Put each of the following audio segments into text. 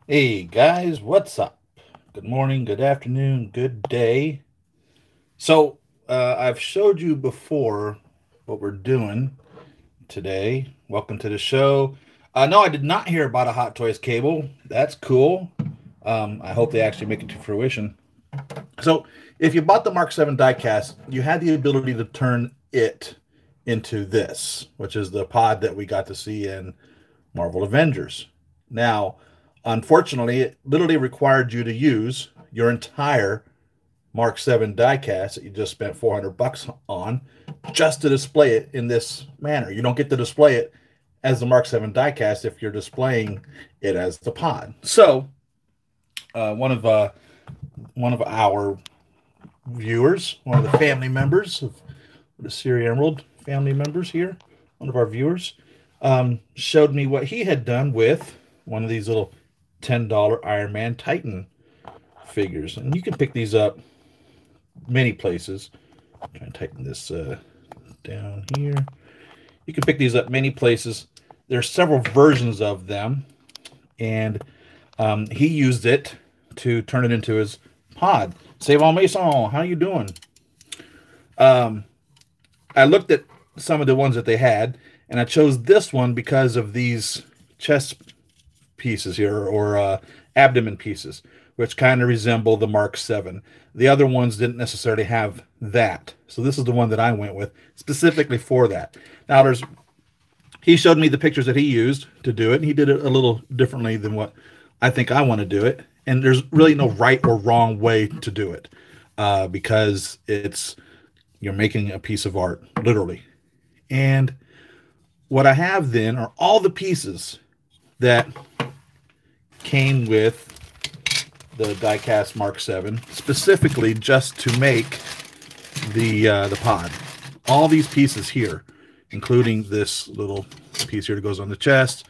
Hey guys, what's up? Good morning, good afternoon, good day. So, I've showed you before what we're doing today. Welcome to the show. No, I did not hear about a Hot Toys cable. That's cool. I hope they actually make it to fruition. So, if you bought the Mark 7 diecast, you had the ability to turn it into this, which is the pod that we got to see in Marvel Avengers. Now, unfortunately, it literally required you to use your entire Mark 7 diecast that you just spent 400 bucks on just to display it in this manner. You don't get to display it as the Mark 7 diecast if you're displaying it as the pod. So, one of our viewers, one of the family members of the Siri Emerald family members here, one of our viewers, showed me what he had done with one of these little $10 Ironman Titan figures. And you can pick these up many places. Try and tighten this down here. You can pick these up many places. There's several versions of them. And he used it to turn it into his pod. Save on Mason, how you doing? I looked at some of the ones that they had, and I chose this one because of these chest pieces here, or abdomen pieces, which kind of resemble the Mark 7. The other ones didn't necessarily have that. So this is the one that I went with specifically for that. Now, he showed me the pictures that he used to do it, and he did it a little differently than what I think I want to do it. And there's really no right or wrong way to do it, because you're making a piece of art, literally. And what I have then are all the pieces that came with the diecast Mark 7, specifically just to make the pod. All these pieces here, including this little piece here that goes on the chest,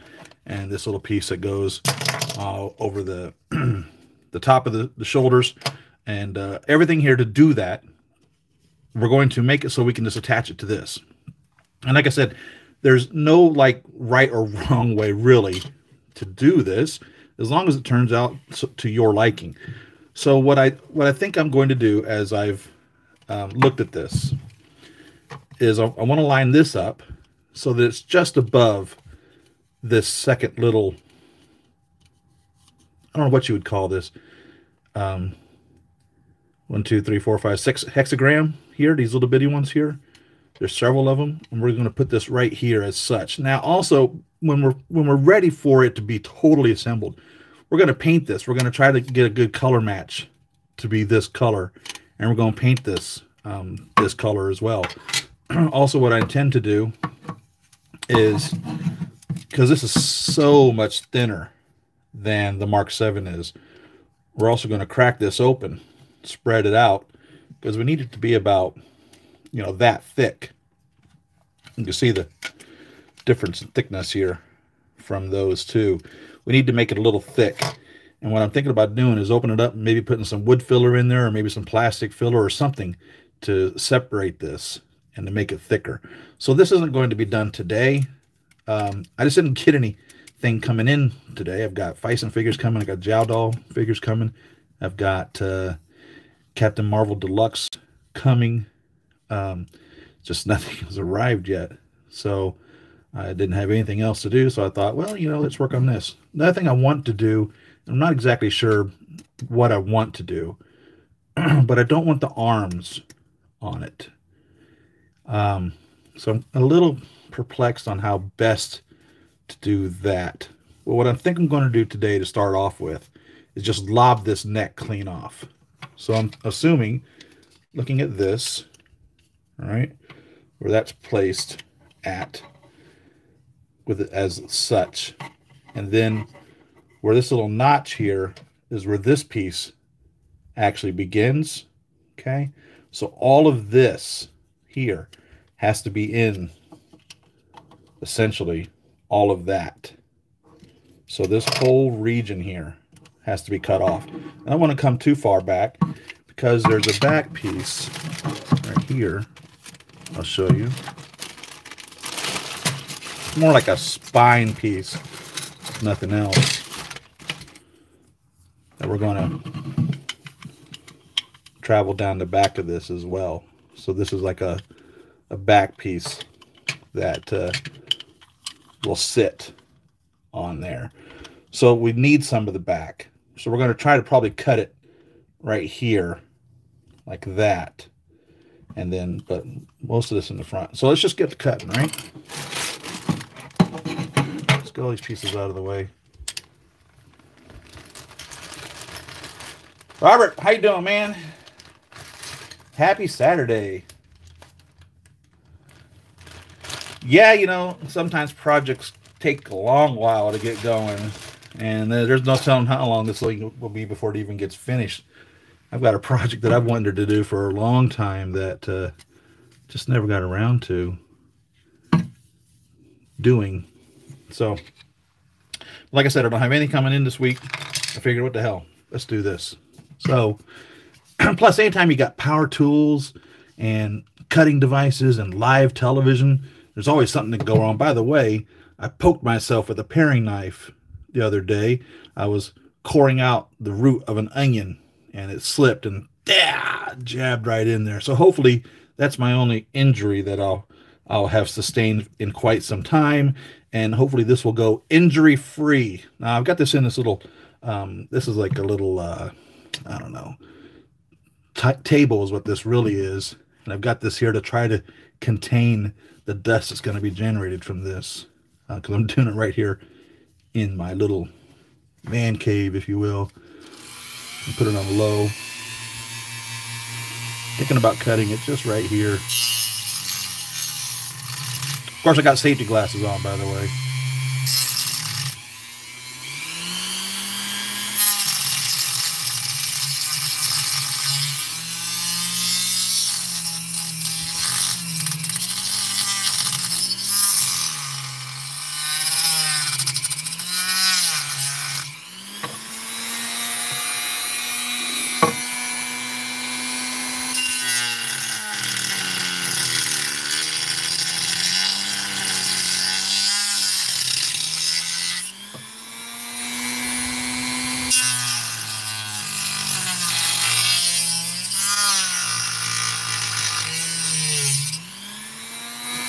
and this little piece that goes over the the top of the shoulders, and everything here to do that. We're going to make it so we can just attach it to this. And like I said, there's no like right or wrong way really to do this, as long as it turns out to your liking. So what I think I'm going to do, as I've looked at this, is I want to line this up so that it's just above this second little, I don't know what you would call this, 1, 2, 3, 4, 5, 6 hexagram here, these little bitty ones here. There's several of them, and we're going to put this right here as such. Now, also, when we're ready for it to be totally assembled, we're going to paint this. We're going to try to get a good color match to be this color, and we're going to paint this this color as well. Also, what I intend to do is, because this is so much thinner than the Mark 7 is, we're also going to crack this open, spread it out, because we need it to be about, that thick. You can see the difference in thickness here from those two. We need to make it a little thick. And what I'm thinking about doing is open it up and maybe putting some wood filler in there, or maybe some plastic filler or something to separate this and to make it thicker. So this isn't going to be done today. I just didn't get anything coming in today. I've got VII figures coming. I've got Jow Doll figures coming. I've got Captain Marvel Deluxe coming. Just nothing has arrived yet. So I didn't have anything else to do. So I thought, well, let's work on this. Another thing I want to do, I'm not exactly sure what I want to do, but I don't want the arms on it. So I'm a little perplexed on how best to do that. Well, what I think I'm going to do today to start off with is just lob this neck clean off. So I'm assuming, looking at this, all right, where that's placed at, with it as such, and then where this little notch here is where this piece actually begins. Okay, so all of this here has to be in, essentially, all of that. So this whole region here has to be cut off. I don't want to come too far back, because there's a back piece right here. I'll show you. It's more like a spine piece, nothing else. And we're going to travel down the back of this as well. So this is like a back piece that will sit on there. So we need some of the back. So we're going to try to probably cut it right here like that. And then, but most of this in the front. So let's just get to cutting, right? Let's get all these pieces out of the way. Robert, how you doing, man? Happy Saturday. Yeah, you know, sometimes projects take a long while to get going, and there's no telling how long this will be before it even gets finished. I've got a project that I've wanted to do for a long time that just never got around to doing. So, like I said, I don't have any coming in this week. I figured, what the hell? Let's do this. So, plus, anytime you got power tools and cutting devices and live television, there's always something to go wrong. By the way, I poked myself with a paring knife the other day. I was coring out the root of an onion, and it slipped and jabbed right in there. So hopefully that's my only injury that I'll have sustained in quite some time, and hopefully this will go injury-free. Now I've got this in this little, this is like a little, I don't know, table is what this really is, and I've got this here to try to contain the dust that's going to be generated from this, because I'm doing it right here in my little man cave, if you will. Put it on low. Thinking about cutting it just right here. Of course, I got safety glasses on, by the way.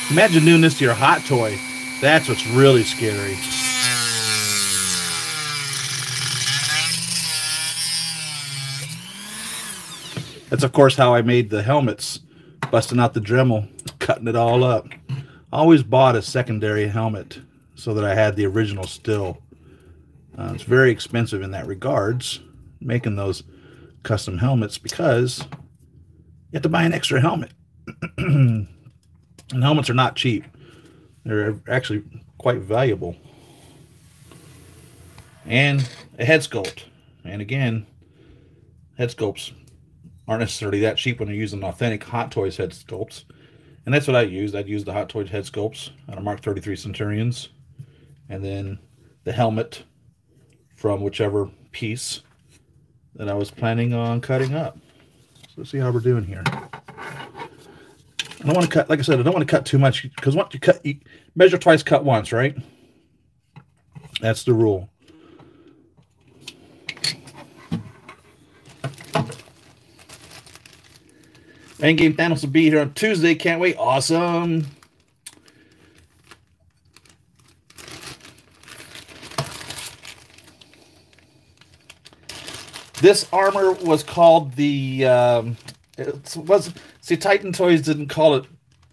Imagine doing this to your hot toy. That's what's really scary. That's, of course, how I made the helmets. Busting out the Dremel, cutting it all up. I always bought a secondary helmet so that I had the original still. It's very expensive in that regards, making those custom helmets, because you have to buy an extra helmet. And helmets are not cheap. They're actually quite valuable. And a head sculpt. And again, head sculpts aren't necessarily that cheap when you're using authentic Hot Toys head sculpts. And that's what I used. I'd use the Hot Toys head sculpts out of Mark 33 Centurions. And then the helmet from whichever piece that I was planning on cutting up. So let's see how we're doing here. I don't want to cut, like I said, I don't want to cut too much, because once you cut, you measure twice, cut once, right? That's the rule. Endgame Thanos will be here on Tuesday. Can't wait. Awesome. This armor was called the see, Titan Toys didn't call it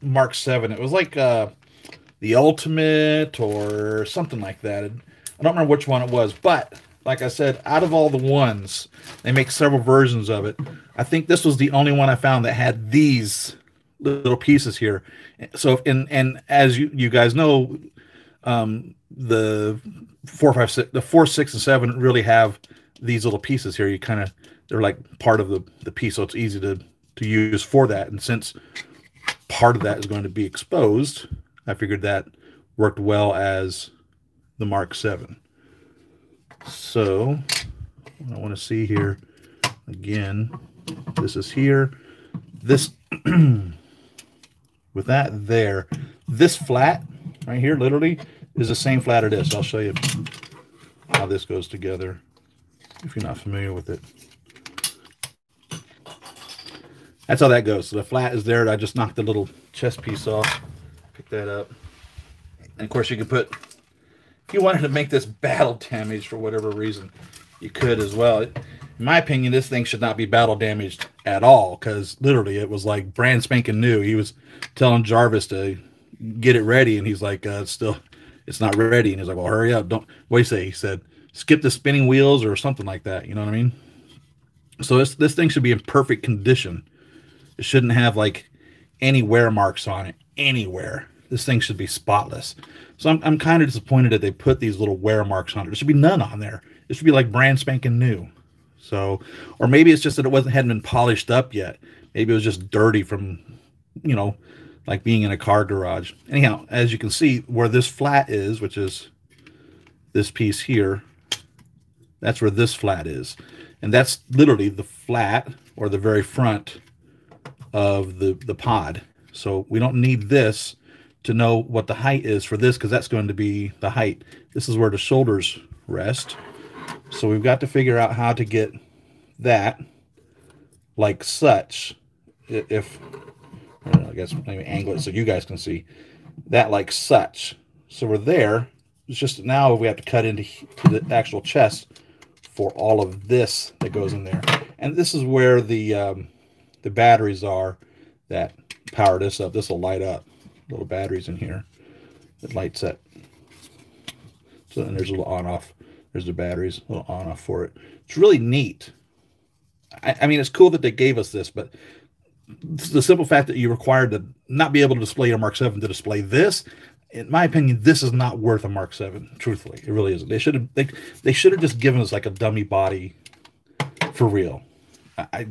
Mark 7. It was like the Ultimate or something like that. I don't remember which one it was, but like I said, out of all the ones, they make several versions of it. I think this was the only one I found that had these little pieces here. So, and as you guys know, the 4, 5, 6, the 4, 6, and 7 really have these little pieces here. You kind of, they're like part of the piece, so it's easy to use for that. And since part of that is going to be exposed, I figured that worked well as the Mark 7. So what I want to see here again, this is here, this with that there, this flat right here literally is the same flat it is. I'll show you how this goes together. if you're not familiar with it. That's how that goes. So the flat is there. I just knocked the little chest piece off. Pick that up. And of course you could put, if you wanted to make this battle damaged for whatever reason, you could as well. In my opinion, this thing should not be battle damaged at all, because literally it was like brand spanking new. He was telling Jarvis to get it ready, and he's like, it's not ready. And he's like, well, hurry up. What do you say? He said, skip the spinning wheels or something like that. You know what I mean? So this thing should be in perfect condition. It shouldn't have like any wear marks on it anywhere. This thing should be spotless. So I'm kind of disappointed that they put these little wear marks on it. There should be none on there. It should be like brand spanking new. So, or maybe it's just that it hadn't been polished up yet. Maybe it was just dirty from, you know, like being in a car garage. Anyhow, as you can see, where this flat is, which is this piece here, that's where this flat is. And that's literally the flat, or the very front of the pod. So we don't need this to know what the height is for this, because that's going to be the height. This is where the shoulders rest. So we've got to figure out how to get that like such. If I guess maybe angle it so you guys can see that like such. So we're there. It's just now we have to cut into the actual chest for all of this that goes in there. And this is where the batteries are that power this up. This will light up. Little batteries in here. It lights up. So then there's a little on-off. There's the batteries, a little on-off for it. It's really neat. I mean, it's cool that they gave us this, but the simple fact that you're required to not be able to display a Mark 7 to display this, in my opinion, this is not worth a Mark 7. Truthfully, it really isn't. They should have just given us like a dummy body for real. It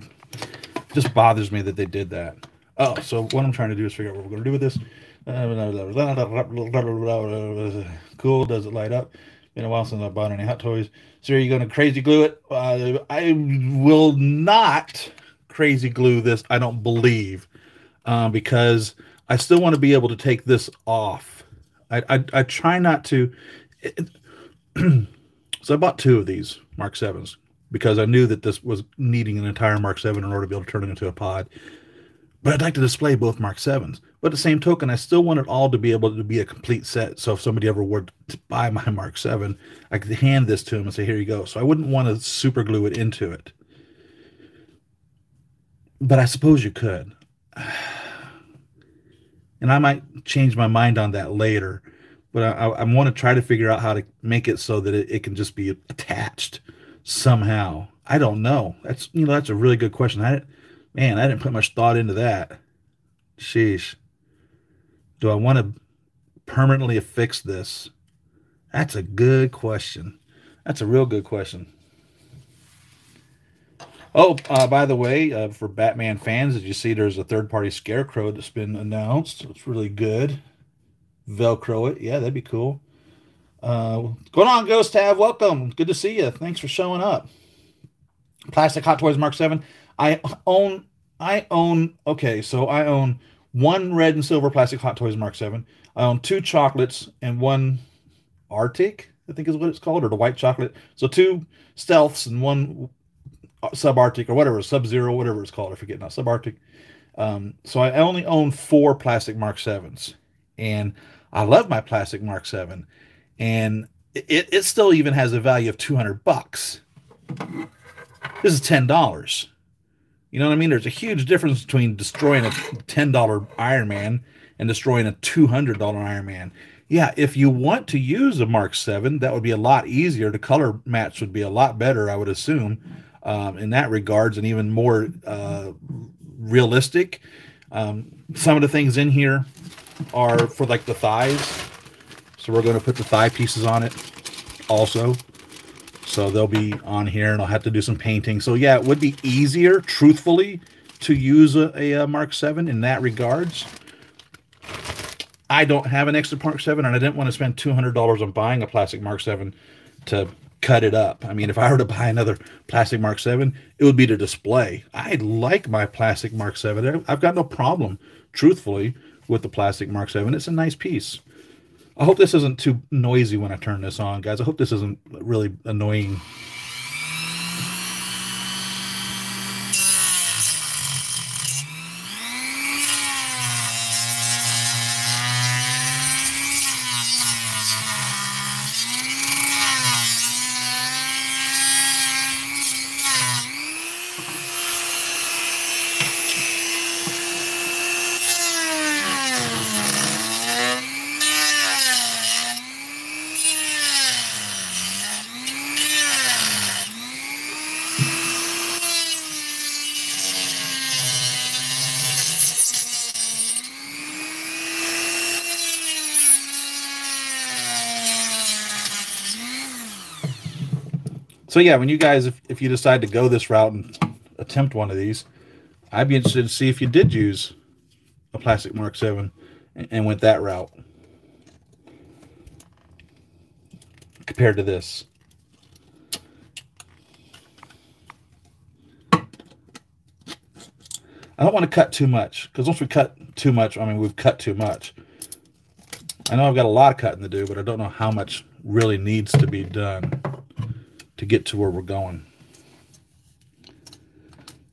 just bothers me that they did that. Oh, so what I'm trying to do is figure out what we're going to do with this. Cool. Does it light up? Been a while since I bought any Hot Toys. So are you going to crazy glue it? I will not crazy glue this, I don't believe, because I still want to be able to take this off. I try not to. So I bought 2 of these Mark 7s because I knew that this was needing an entire Mark 7 in order to be able to turn it into a pod. But I'd like to display both Mark 7s. But at the same token, I still want it all to be able to be a complete set. So if somebody ever were to buy my Mark 7, I could hand this to them and say, here you go. So I wouldn't want to super glue it into it. But I suppose you could. And I might change my mind on that later. But I want to try to figure out how to make it so that it can just be attached somehow. I don't know. That's a really good question. I didn't put much thought into that. Sheesh. Do I want to permanently affix this? That's a good question. That's a real good question. Oh, by the way, for Batman fans, did you see there's a third-party Scarecrow that's been announced? It's really good. Velcro it. Yeah, that'd be cool. What's going on, Ghost Tab? Welcome. Good to see you. Thanks for showing up. Plastic Hot Toys Mark 7. I own, okay, so I own 1 red and silver plastic Hot Toys Mark 7. I own 2 chocolates and 1 Arctic, I think is what it's called, or the white chocolate. So 2 stealths and 1 subarctic, or whatever, Sub-Zero, whatever it's called. I forget now, subarctic. So I only own 4 plastic Mark 7s. And I love my plastic Mark 7. And it still even has a value of $200. This is $10. You know what I mean? There's a huge difference between destroying a $10 Ironman and destroying a $200 Ironman. Yeah, if you want to use a Mark 7, that would be a lot easier. The color match would be a lot better, I would assume, in that regards, and even more realistic. Some of the things in here are for like the thighs. So we're going to put the thigh pieces on it also. So they'll be on here, and I'll have to do some painting. So yeah, it would be easier, truthfully, to use a Mark 7 in that regards. I don't have an extra Mark 7, and I didn't want to spend $200 on buying a plastic Mark 7 to cut it up. I mean, if I were to buy another plastic Mark 7, it would be to display. I like my plastic Mark 7. I've got no problem, truthfully, with the plastic Mark 7. It's a nice piece. I hope this isn't too noisy when I turn this on, guys. I hope this isn't really annoying. So yeah, when you guys, if you decide to go this route and attempt one of these, I'd be interested to see if you did use a plastic Mark VII and went that route compared to this. I don't want to cut too much, because once we cut too much, I mean, we've cut too much. I know I've got a lot of cutting to do, but I don't know how much really needs to be done to get to where we're going.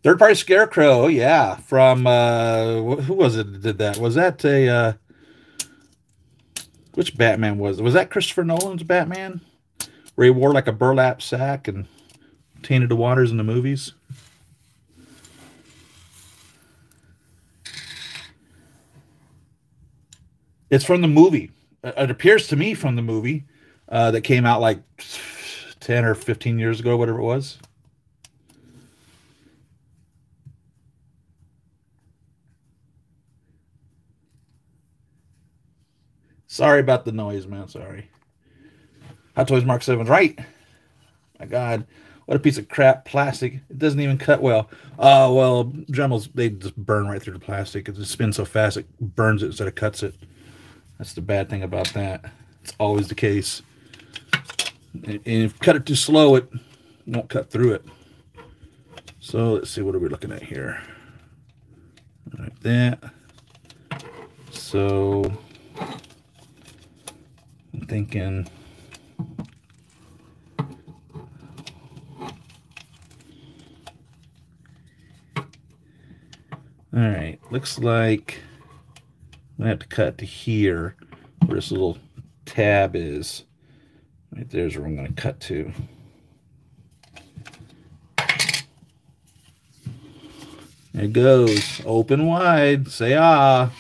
Third Party Scarecrow, yeah, from, who was it that did that? Was that a, which Batman was it? Was that Christopher Nolan's Batman? Where he wore like a burlap sack and tainted the waters in the movies? It's from the movie. It appears to me from the movie that came out like 10 or 15 years ago, whatever it was. Sorry about the noise, man. Sorry. Hot Toys Mark 7's right. My God. What a piece of crap plastic. It doesn't even cut well. Oh, well, Dremels, they just burn right through the plastic. It just spins so fast it burns it instead of cuts it. That's the bad thing about that. It's always the case. And if you cut it too slow, it won't cut through it. So let's see, what are we looking at here? Like that. So I'm thinking, all right, looks like I have to cut to here where this little tab is. Right there's where I'm going to cut to. There it goes. Open wide. Say ah.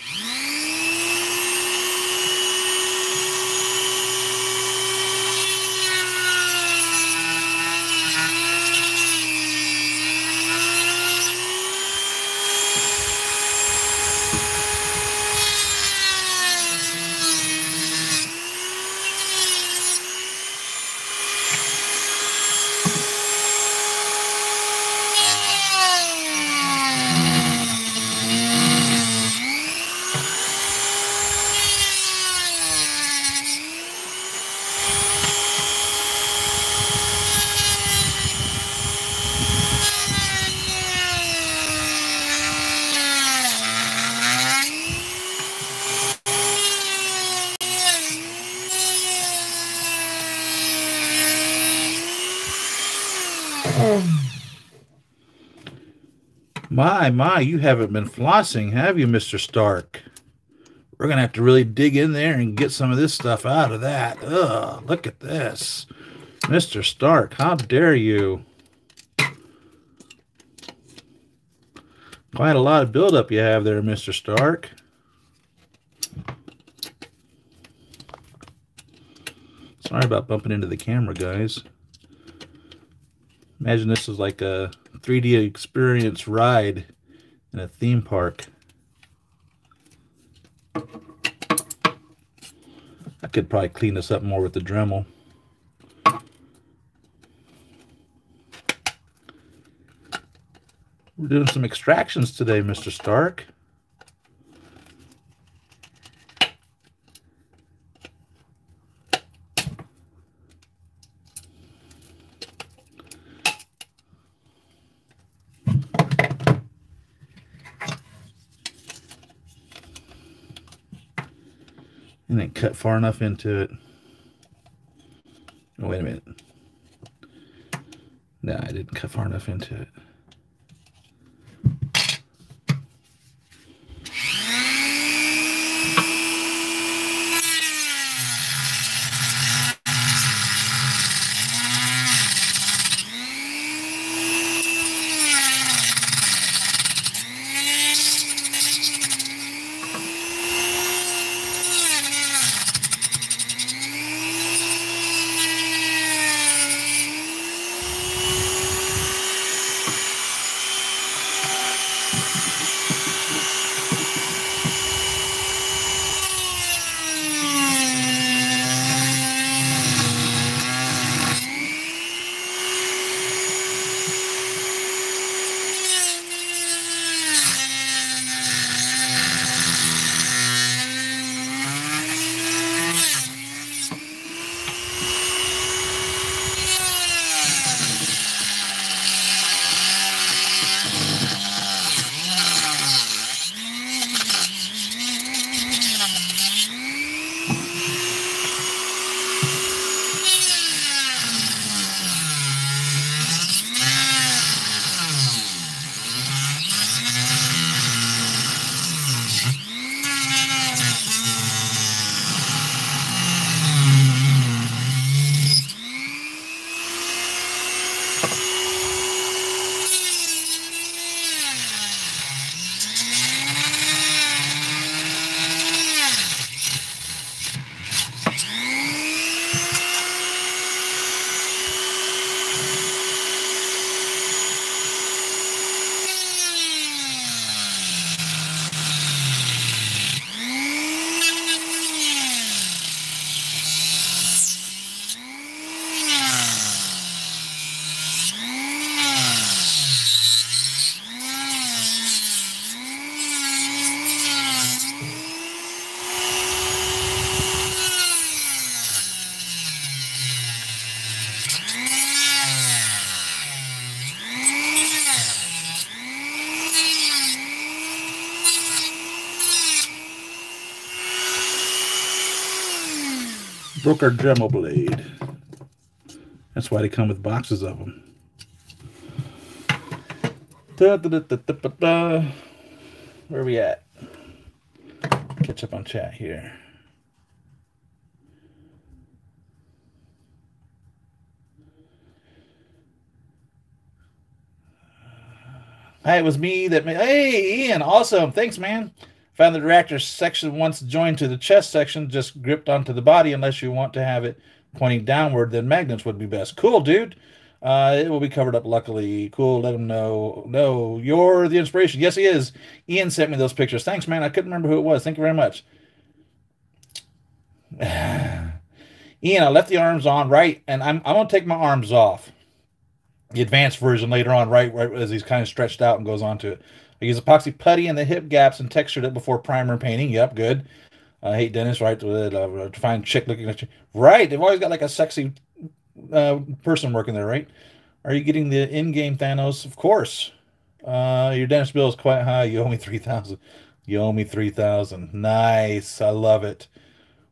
My, you haven't been flossing, have you, Mr. Stark? We're going to have to really dig in there and get some of this stuff out of that. Ugh, look at this. Mr. Stark, how dare you? Quite a lot of buildup you have there, Mr. Stark. Sorry about bumping into the camera, guys. Imagine this is like a 3D experience ride in a theme park. I could probably clean this up more with the Dremel. We're doing some extractions today, Mr. Stark. And then cut far enough into it. Oh, wait a minute. No, I didn't cut far enough into it. Broke our Dremel blade. That's why they come with boxes of them. Where are we at? Catch up on chat here. Hi, it was me that made. Hey, Ian, awesome. Thanks, man. Found the reactor section once joined to the chest section, just gripped onto the body. Unless you want to have it pointing downward, then magnets would be best. Cool, dude. It will be covered up, luckily. Cool, let him know. No, you're the inspiration. Yes, he is. Ian sent me those pictures. Thanks, man. I couldn't remember who it was. Thank you very much. Ian, I left the arms on, right? And I'm going to take my arms off. The advanced version later on, right as he's kind of stretched out and goes on to it. I use epoxy putty in the hip gaps and textured it before primer painting. Yep, good. I hate Dennis, right? To find chick looking at you. Right, they've always got like a sexy person working there, right? Are you getting the in-game Thanos? Of course. Your Dennis bill is quite high. You owe me $3,000. You owe me $3,000. Nice. I love it.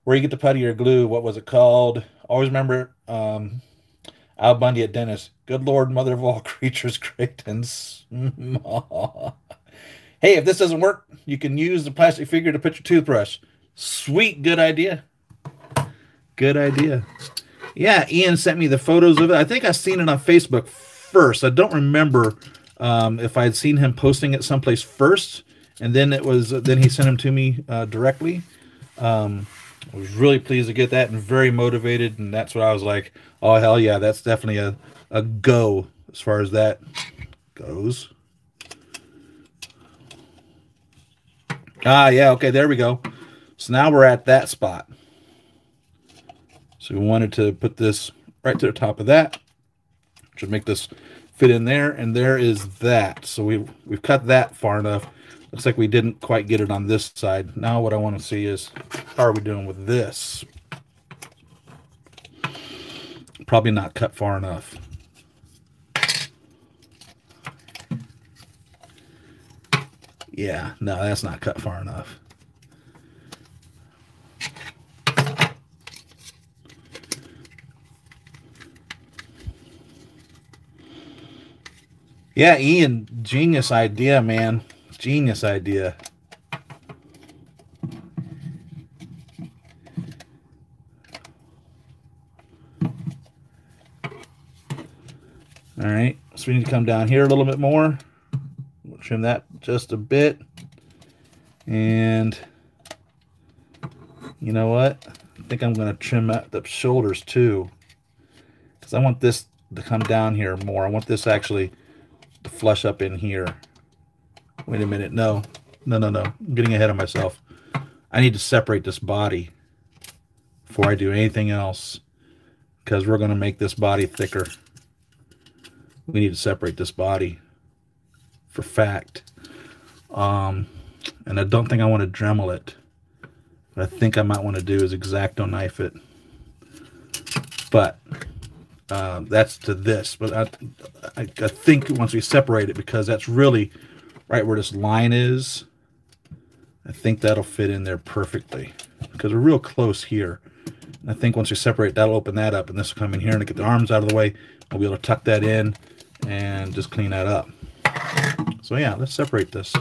Where you get the putty or glue? What was it called? Always remember Al Bundy at Dennis. Good Lord, mother of all creatures, great and small. Hey, if this doesn't work, you can use the plastic figure to put your toothbrush. Sweet, good idea. Good idea. Yeah, Ian sent me the photos of it. I think I seen it on Facebook first. I don't remember if I had seen him posting it someplace first, and then then he sent them to me directly. I was really pleased to get that and very motivated, and that's what I was like, oh, hell yeah, that's definitely a go as far as that goes. Ah, yeah, okay, there we go. So now we're at that spot. So we wanted to put this right to the top of that, which would make this fit in there, and there is that. So we've cut that far enough. Looks like we didn't quite get it on this side. Now what I want to see is, how are we doing with this? Probably not cut far enough. Yeah, no, that's not cut far enough. Yeah, Ian, genius idea, man. Genius idea. All right, so we need to come down here a little bit more. We'll trim that just a bit. And you know what? I think I'm going to trim out the shoulders too, because I want this to come down here more. I want this actually to flush up in here. Wait a minute. No. I'm getting ahead of myself. I need to separate this body before I do anything else, because we're going to make this body thicker. We need to separate this body for fact. And I don't think I want to Dremel it. What I think I might want to do is X-Acto knife it. But that's to this. But I think once we separate it, because that's really right where this line is, I think that'll fit in there perfectly, because we're real close here. And I think once we separate, that'll open that up, and this will come in here and get the arms out of the way. We'll be able to tuck that in and just clean that up. So yeah, let's separate this.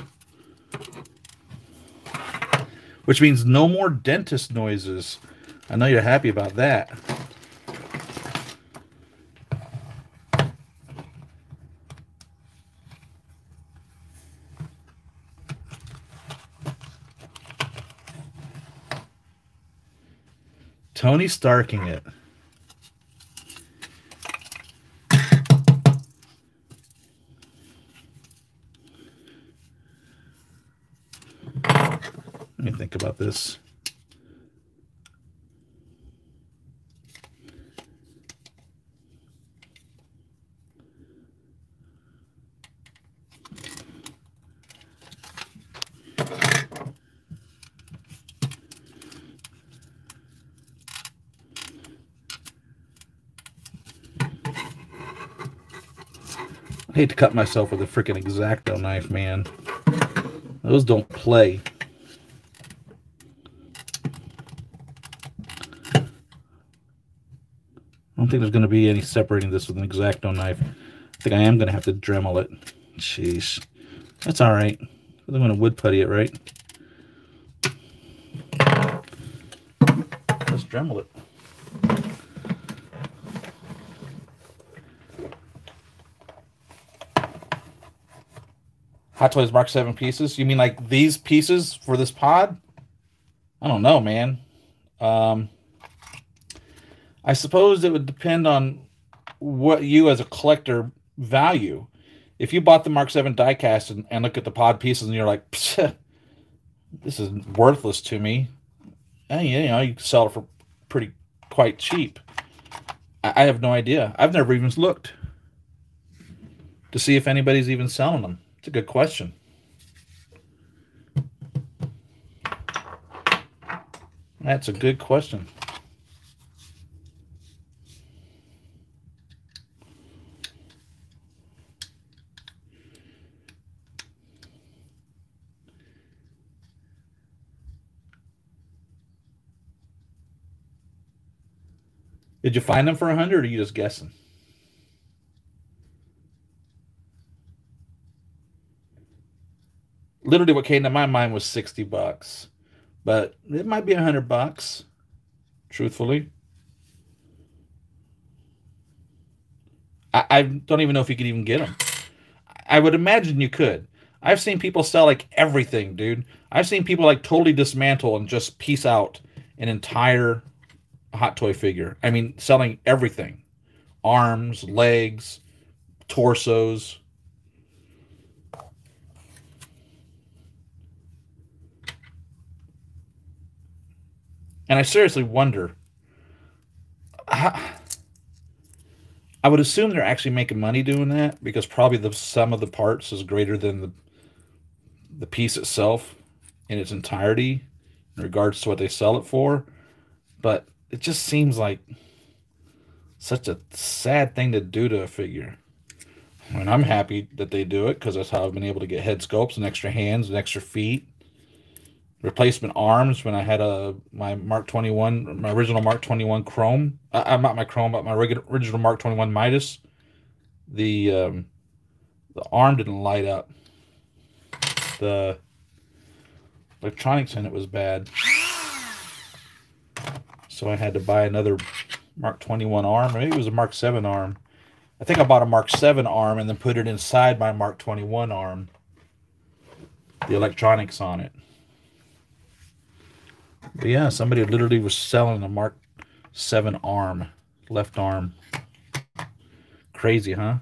Which means no more dentist noises. I know you're happy about that. Tony Starking it. Let me think about this. I hate to cut myself with a freaking X-Acto knife, man. Those don't play. I don't think there's going to be any separating this with an X-Acto knife. I think I am going to have to Dremel it. Jeez. That's all right. I'm going to wood putty it, right? Let's Dremel it. Hot Toys Mark 7 pieces? You mean like these pieces for this pod? I don't know, man. I suppose it would depend on what you as a collector value. If you bought the Mark 7 diecast and look at the pod pieces and you're like, this is worthless to me, and, you know, you can sell it for quite cheap. I have no idea. I've never even looked to see if anybody's even selling them. It's a good question. That's a good question. Did you find them for 100, or are you just guessing? Literally what came to my mind was 60 bucks. But it might be $100, truthfully. I don't even know if you could even get them. I would imagine you could. I've seen people sell like everything, dude. I've seen people like totally dismantle and just piece out an entire Hot Toy figure. I mean, selling everything. Arms, legs, torsos. And I seriously wonder, I would assume they're actually making money doing that, because probably the sum of the parts is greater than the piece itself in its entirety in regards to what they sell it for. But it just seems like such a sad thing to do to a figure. I mean, I'm happy that they do it, because that's how I've been able to get head sculpts and extra hands and extra feet. Replacement arms when I had my Mark 21, my original Mark 21 Chrome. Not my Chrome, but my original Mark 21 Midas. The arm didn't light up. The electronics in it was bad. So I had to buy another Mark 21 arm. Maybe it was a Mark 7 arm. I think I bought a Mark 7 arm and then put it inside my Mark 21 arm. The electronics on it. But yeah, somebody literally was selling a Mark 7 arm. Left arm. Crazy, huh?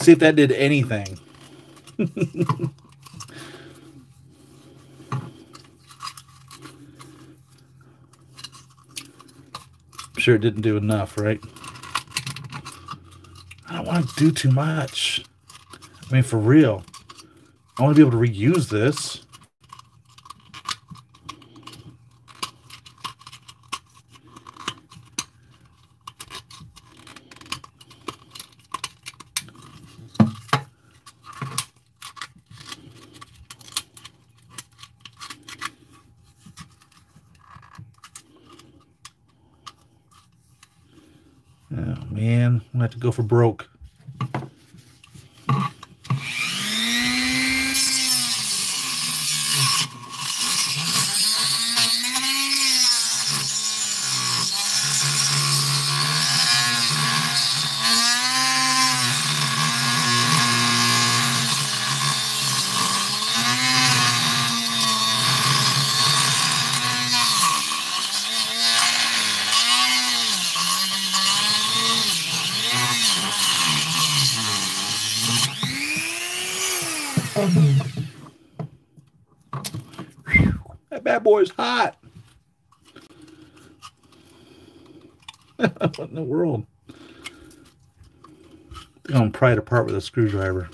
See if that did anything. I'm sure it didn't do enough, right? I don't want to do too much. I mean, for real. I want to be able to reuse this. Oh, man. I'm going to have to go for broke. That bad boy is hot. What in the world? I think I'm going to pry it apart with a screwdriver.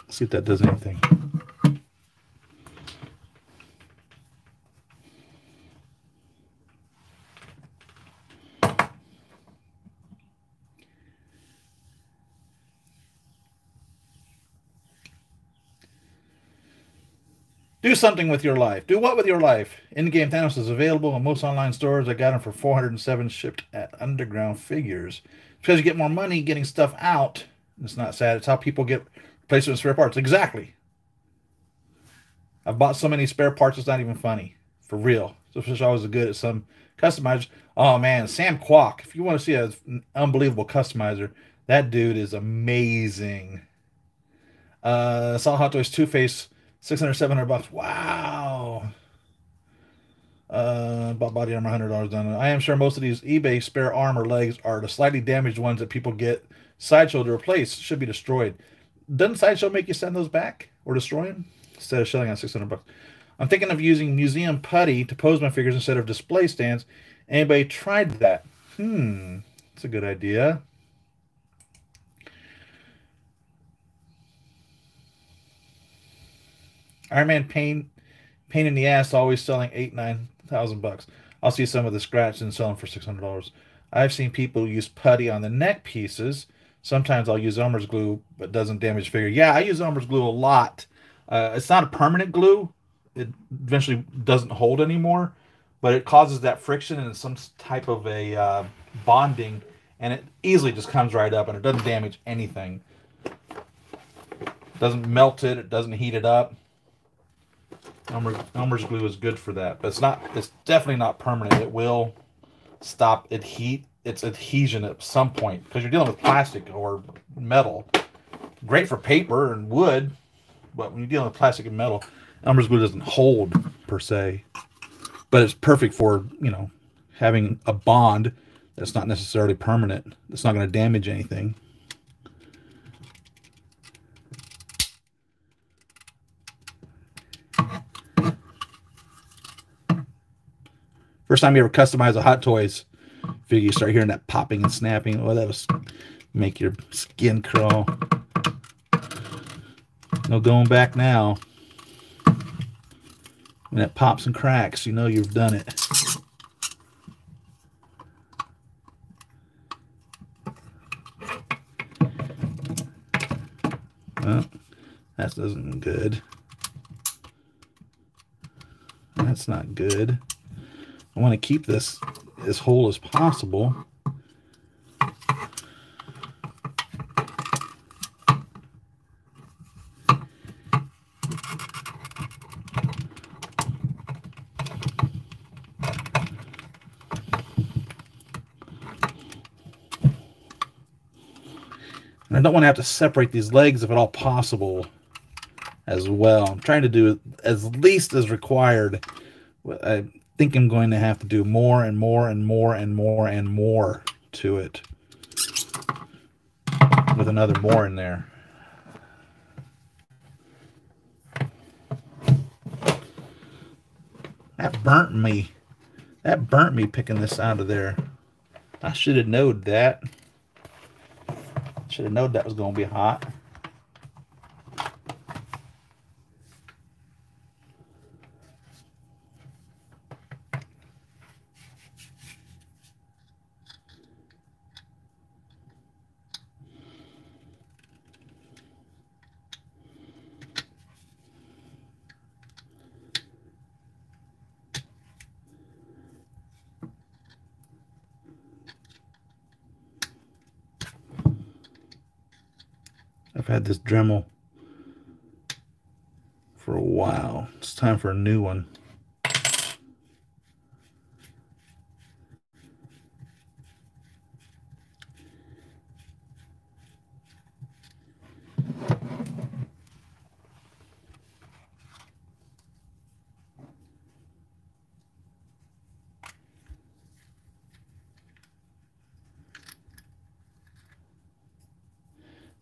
See if that does anything. Do something with your life. Do what with your life? In-game Thanos is available in most online stores. I got them for $407 shipped at Underground Figures. Because you get more money getting stuff out. It's not sad. It's how people get replacement spare parts. Exactly. I've bought so many spare parts, it's not even funny. For real. Especially I was good at some customizers. Oh, man. Sam Kwok. If you want to see an unbelievable customizer, that dude is amazing. Saw Hot Toys Two-Face. $600, $700. Wow. Bought body armor, $100 done. I am sure most of these eBay spare arm or legs are the slightly damaged ones that people get Sideshow to replace. Should be destroyed. Doesn't Sideshow make you send those back or destroy them instead of shelling on $600? I'm thinking of using museum putty to pose my figures instead of display stands. Anybody tried that? That's a good idea. Ironman pain in the ass, always selling $8,000-9,000. I'll see some of the scratch and sell them for $600. I've seen people use putty on the neck pieces. Sometimes I'll use Elmer's glue, but doesn't damage figure. Yeah, I use Elmer's glue a lot. It's not a permanent glue. It eventually doesn't hold anymore, but it causes that friction and some type of a bonding, and it easily just comes right up, and it doesn't damage anything. It doesn't melt it. It doesn't heat it up. Elmer's glue is good for that, but it's definitely not permanent. It will stop its adhesion at some point because you're dealing with plastic or metal. Great for paper and wood, but when you're dealing with plastic and metal, Elmer's glue doesn't hold per se, but it's perfect for, having a bond that's not necessarily permanent. It's not going to damage anything. First time you ever customize a Hot Toys figure, you start hearing that popping and snapping. Oh, that'll make your skin crawl. No going back now. When it pops and cracks, you know you've done it. Well, that doesn't good. That's not good. I want to keep this as whole as possible. And I don't want to have to separate these legs if at all possible as well. I'm trying to do it as least as required. I think I'm going to have to do more and more and more and more and more to it. another more in there. That burnt me. That burnt me picking this out of there. I should have known that. Should have known that was going to be hot. I've had this Dremel for a while. It's time for a new one.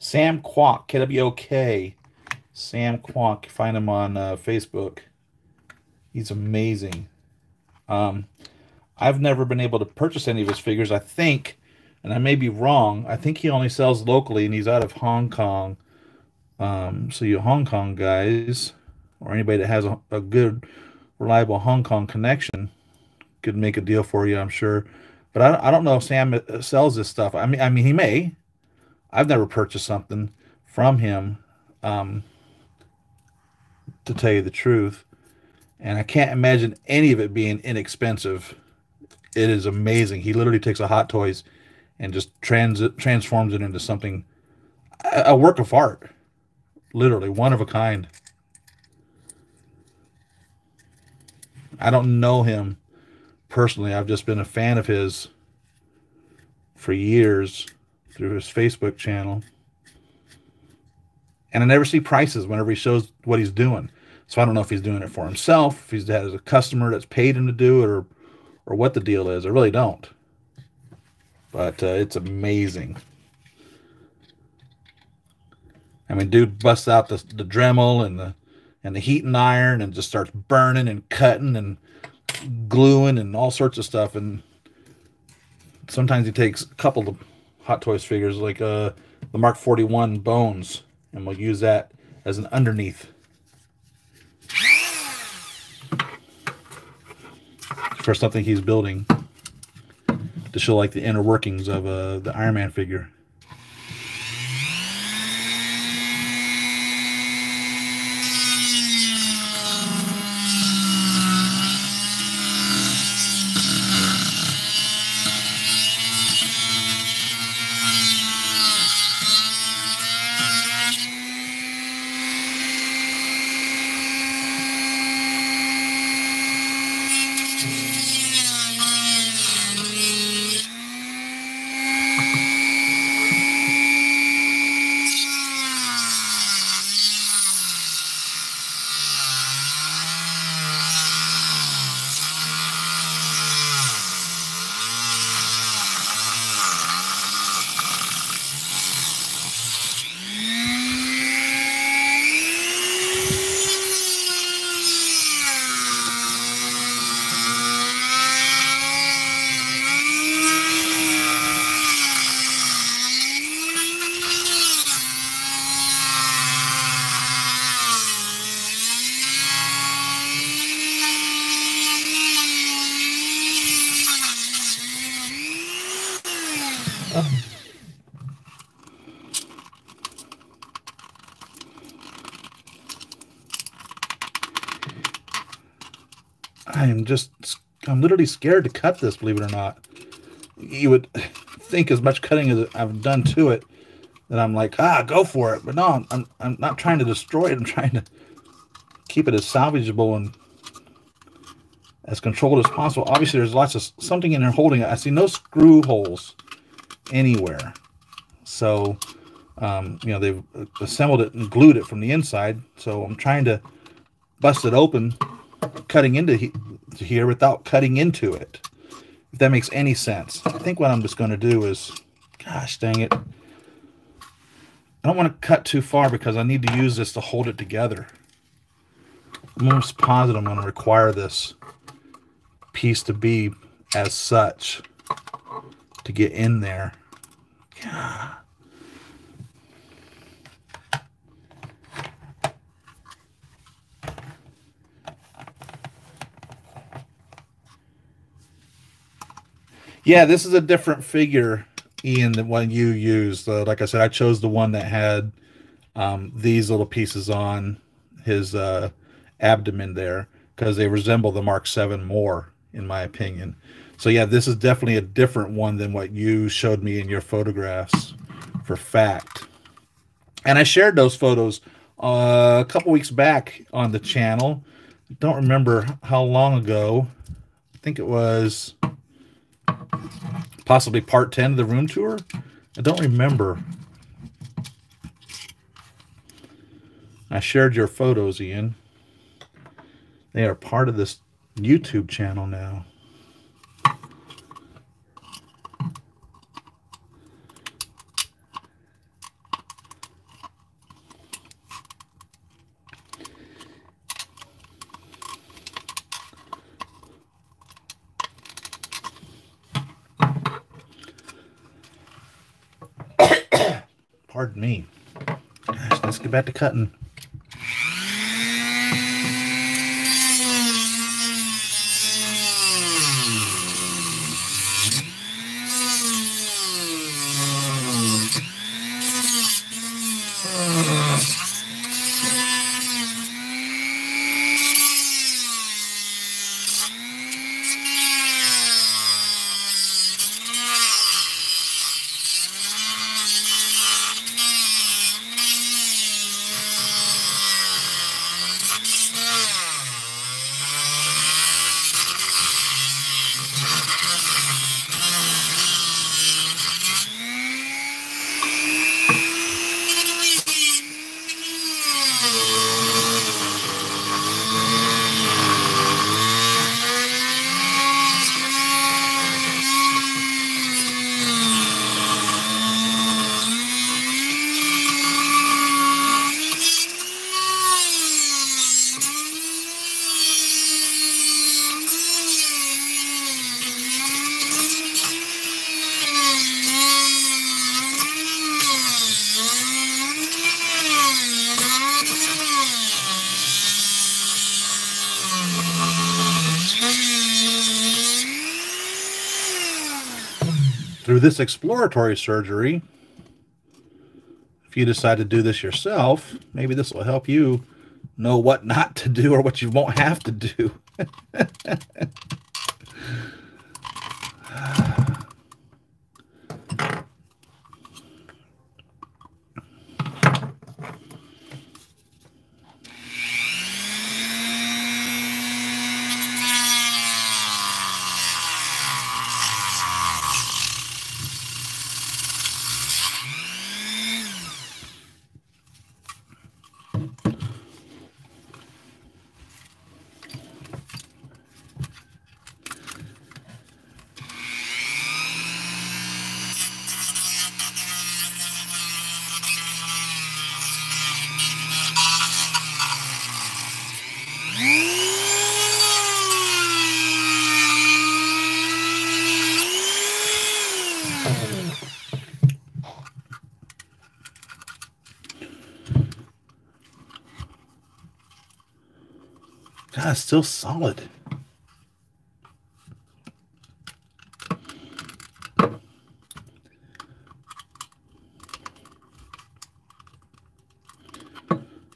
Sam Kwok, KWOK. Sam Kwok. Find him on Facebook. He's amazing. I've never been able to purchase any of his figures. I think, and I may be wrong, I think he only sells locally, and he's out of Hong Kong. So you Hong Kong guys, or anybody that has a good, reliable Hong Kong connection, could make a deal for you, I'm sure. But I don't know if Sam sells this stuff. I mean, he may. I've never purchased something from him, to tell you the truth. And I can't imagine any of it being inexpensive. It is amazing. He literally takes a Hot Toys and just transforms it into something, a work of art. Literally, one of a kind. I don't know him personally. I've just been a fan of his for years through his Facebook channel. And I never see prices whenever he shows what he's doing. So I don't know if he's doing it for himself, if he's has a customer that's paid him to do it, or what the deal is. I really don't. But it's amazing. I mean, dude busts out the Dremel and the heating iron and just starts burning and cutting and gluing and all sorts of stuff. And sometimes he takes a couple of Hot Toys figures, like the Mark 41 Bones, and we'll use that as an underneath for something he's building to show like the inner workings of the Ironman figure. I'm literally scared to cut this, believe it or not. You would think as much cutting as I've done to it that I'm like, go for it. But no, I'm not trying to destroy it. I'm trying to keep it as salvageable and as controlled as possible. Obviously, there's lots of something in there holding it. I see no screw holes anywhere. So, they've assembled it and glued it from the inside. So I'm trying to bust it open, cutting into here without cutting into it, if that makes any sense. I think what I'm just going to do is, gosh dang it, I don't want to cut too far because I need to use this to hold it together. I'm almost positive I'm going to require this piece to be as such to get in there. Yeah. Yeah, this is a different figure, Ian, than one you used. Like I said, I chose the one that had these little pieces on his abdomen there because they resemble the Mark VII more, in my opinion. So yeah, this is definitely a different one than what you showed me in your photographs, for fact. And I shared those photos a couple weeks back on the channel. Don't remember how long ago. I think it was possibly part 10 of the room tour. I don't remember. I shared your photos, Ian. They are part of this YouTube channel now. Pardon me. Gosh, let's get back to cutting. Through this exploratory surgery, if you decide to do this yourself, maybe this will help you know what not to do or what you won't have to do. God, it's still solid.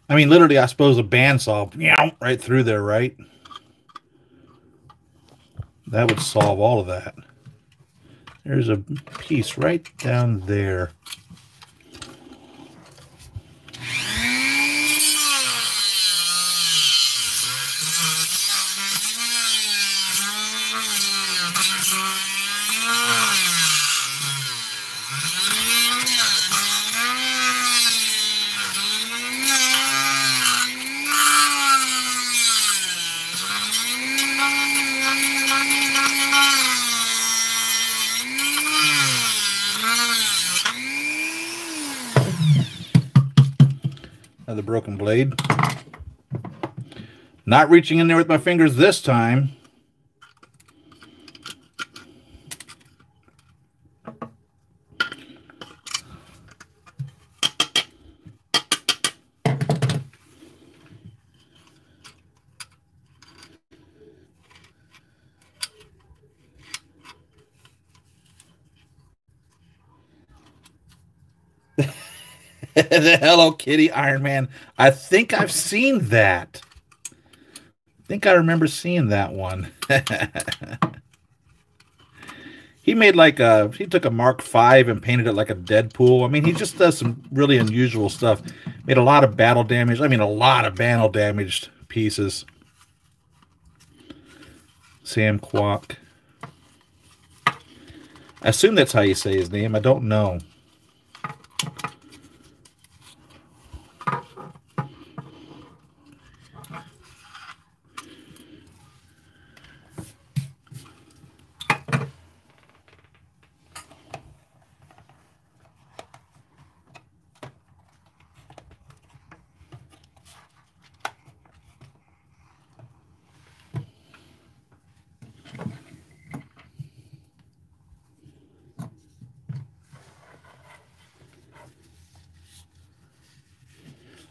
I mean, literally, I suppose a bandsaw right through there, right? That would solve all of that. There's a piece right down there. Another broken blade. Not reaching in there with my fingers this time. The Hello Kitty Iron Man. I think I've seen that. I think I remember seeing that one. He made like he took a Mark V and painted it like a Deadpool. I mean, he just does some really unusual stuff. Made a lot of battle damage. I mean, a lot of battle damaged pieces. Sam Kwok. I assume that's how you say his name. I don't know.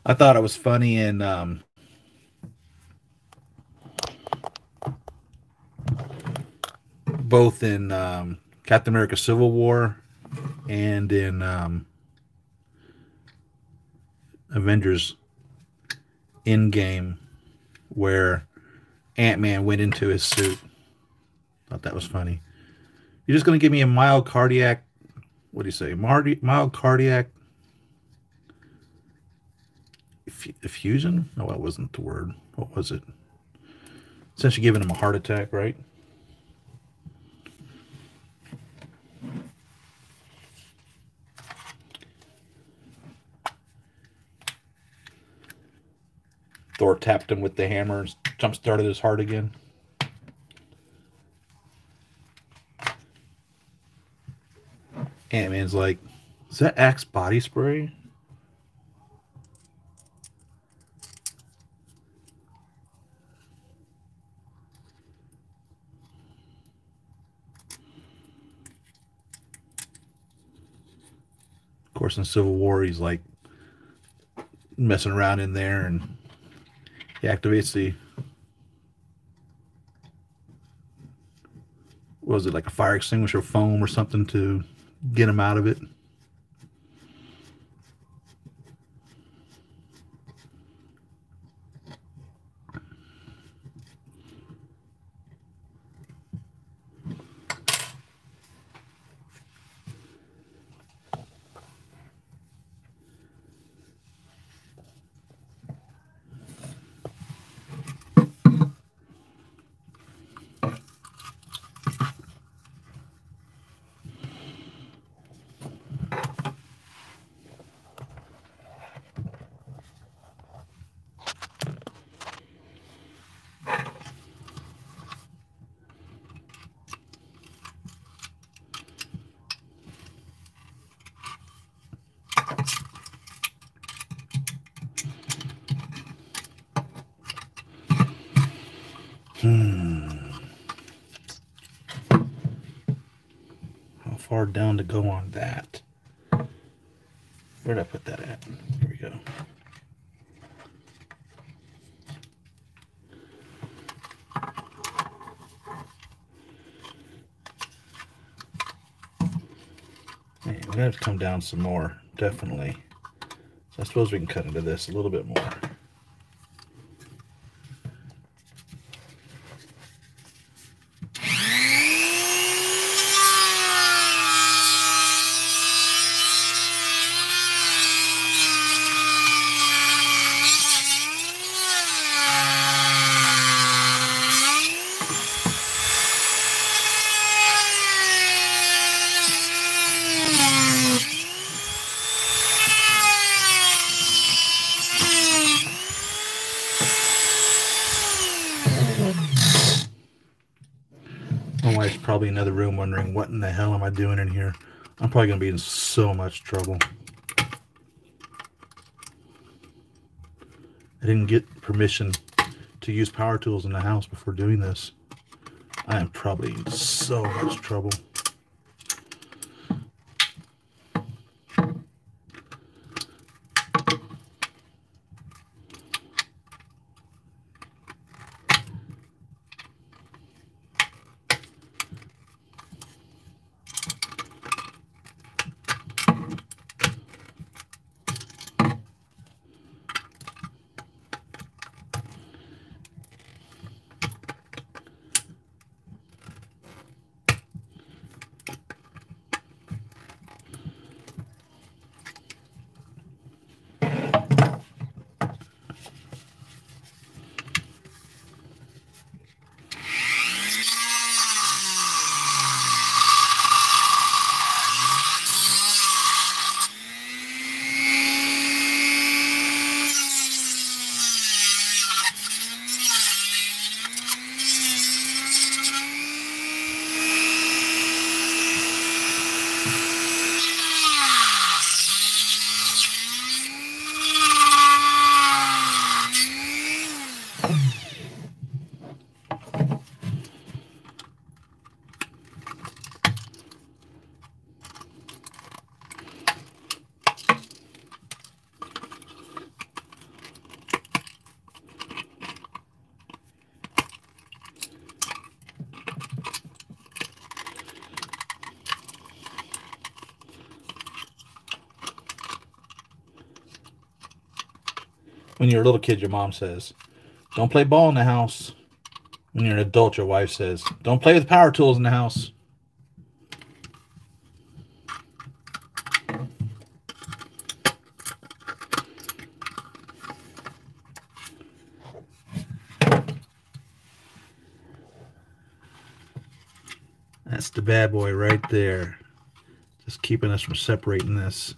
I thought it was funny in both in Captain America Civil War and in Avengers Endgame, where Ant-Man went into his suit. Thought that was funny. You're just going to give me a mild cardiac, what do you say, mild cardiac effusion? No, that wasn't the word. What was it? Essentially giving him a heart attack, right? Thor tapped him with the hammer and jump-started his heart again. Ant-Man's like, is that Axe body spray? Of course, in Civil War, he's like messing around in there, and he activates the, what was it, like a fire extinguisher foam or something to get him out of it. How far down to go on that? Where did I put that at? Here we go. Man, we have to come down some more, definitely. So I suppose we can cut into this a little bit more. My wife's probably in another room wondering, what in the hell am I doing in here? I'm probably going to be in so much trouble. I didn't get permission to use power tools in the house before doing this. I am probably in so much trouble. When you're a little kid, your mom says, don't play ball in the house. When you're an adult, your wife says, don't play with power tools in the house. That's the bad boy right there. Just keeping us from separating this.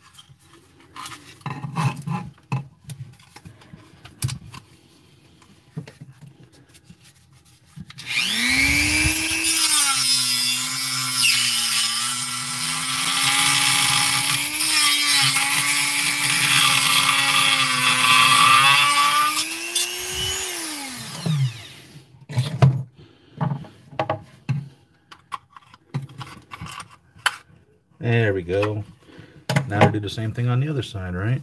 There we go. Now we'll do the same thing on the other side, right?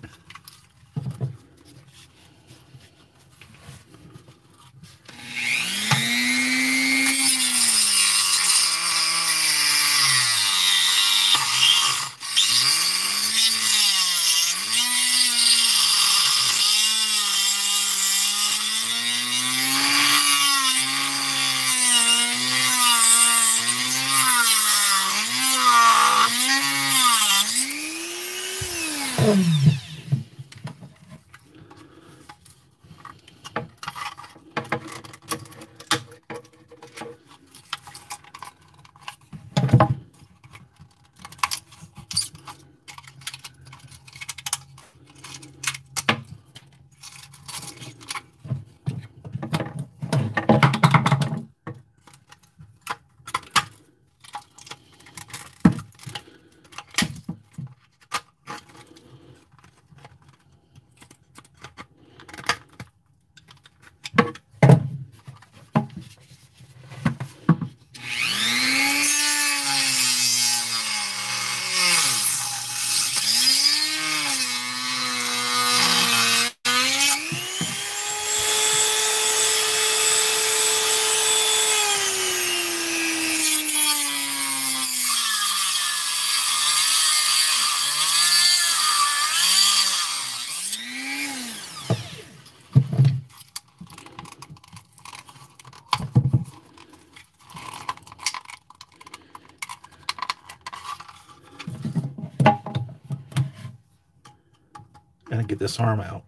Gotta get this arm out.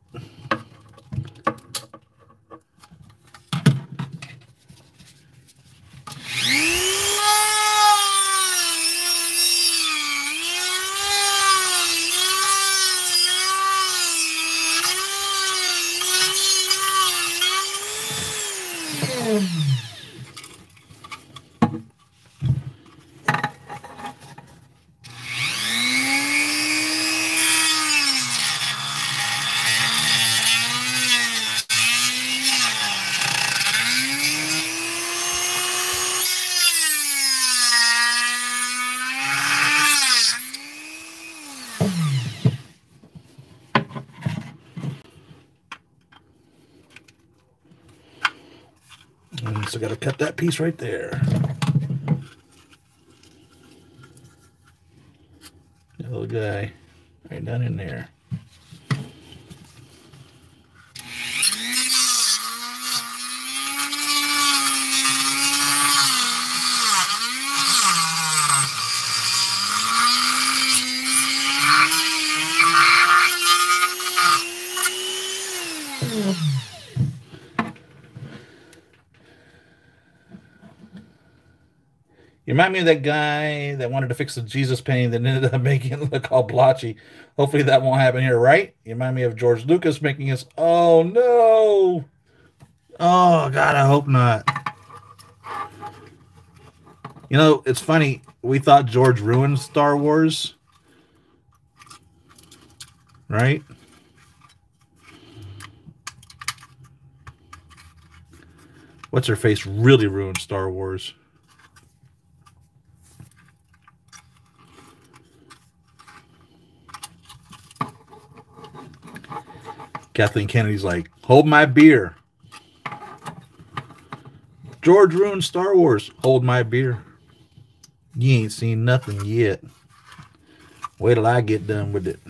And so I got to cut that piece right there. That little guy right down in there. You remind me of that guy that wanted to fix the Jesus painting that ended up making it look all blotchy. Hopefully that won't happen here, right? You remind me of George Lucas making his... Oh, no! Oh, God, I hope not. You know, it's funny. We thought George ruined Star Wars. Right? What's her face really ruined Star Wars. Kathleen Kennedy's like, hold my beer. George ruined Star Wars. Hold my beer. You ain't seen nothing yet. Wait till I get done with it.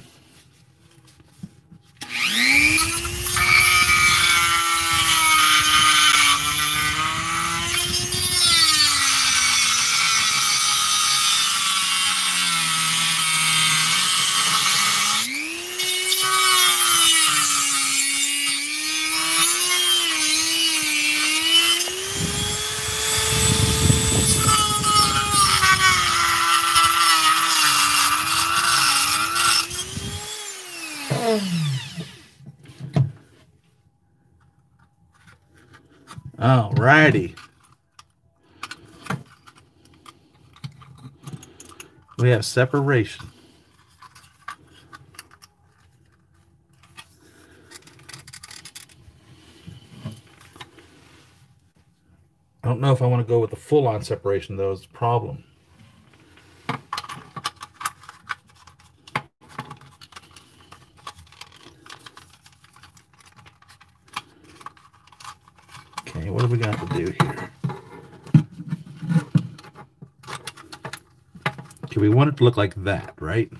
All righty. We have separation. I don't know if I want to go with the full-on separation, though, is the problem. Okay, what do we got to do here? Okay, we want it to look like that, right?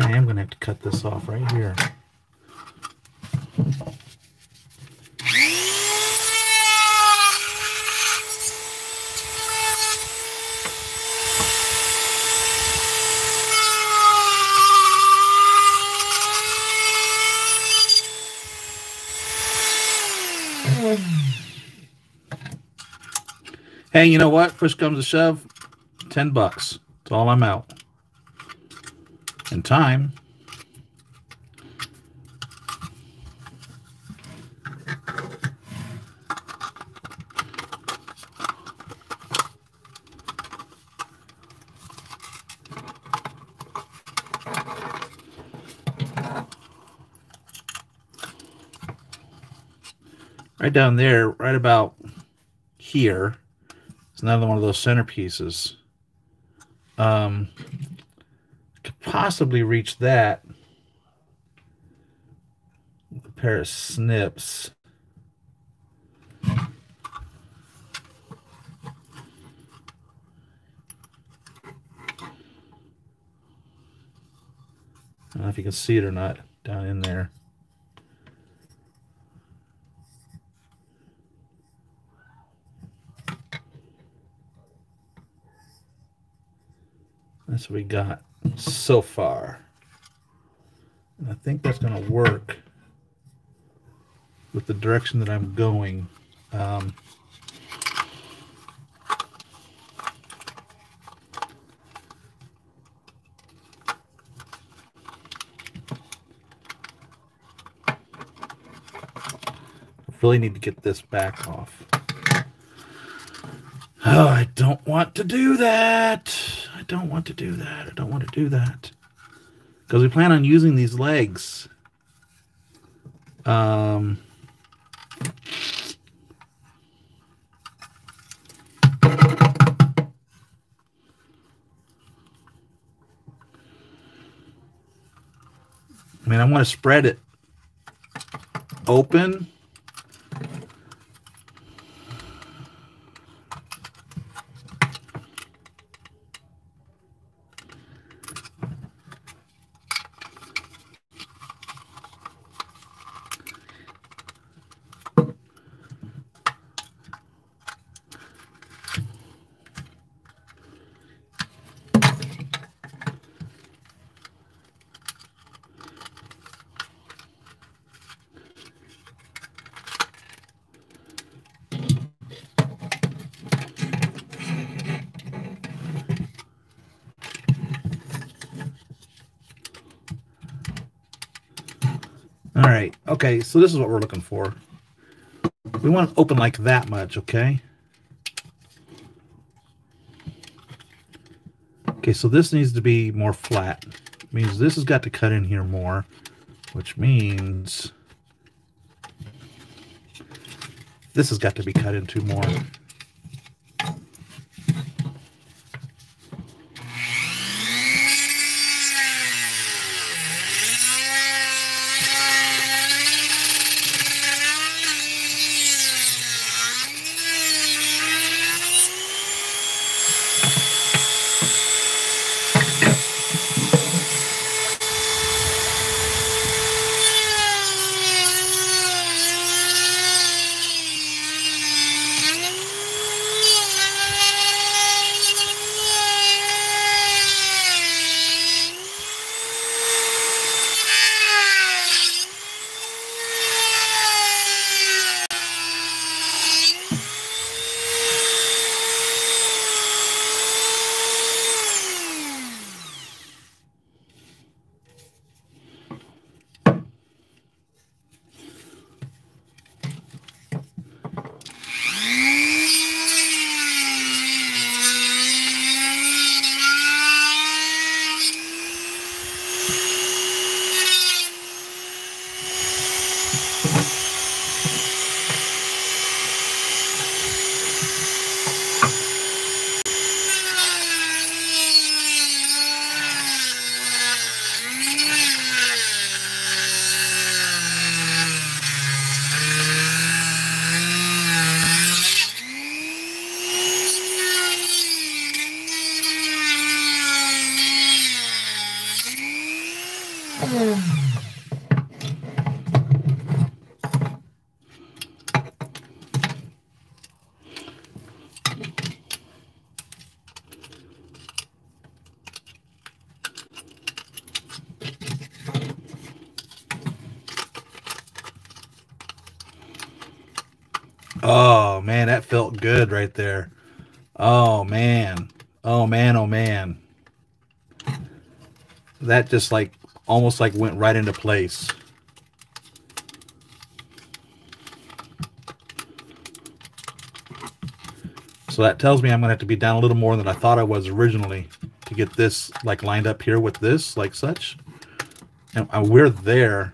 I am going to have to cut this off right here. Hey, you know what? Push comes to shove, $10. That's all I'm out. And time. Right down there, right about here, is another one of those centerpieces. Could possibly reach that with a pair of snips. I don't know if you can see it or not down in there. That's what we got so far. And I think that's going to work with the direction that I'm going. Really need to get this back off. Oh, I don't want to do that. I don't want to do that. I don't want to do that. Because we plan on using these legs. I mean, I want to spread it open. All right. Okay, so this is what we're looking for. We want it open like that much, okay? Okay, so this needs to be more flat. It means this has got to cut in here more, which means this has got to be cut into more. Oh, man, that felt good right there. Oh, man. Oh, man, oh, man. That just like almost like went right into place. So that tells me I'm going to have to be down a little more than I thought I was originally to get this like lined up here with this like such. And we're there.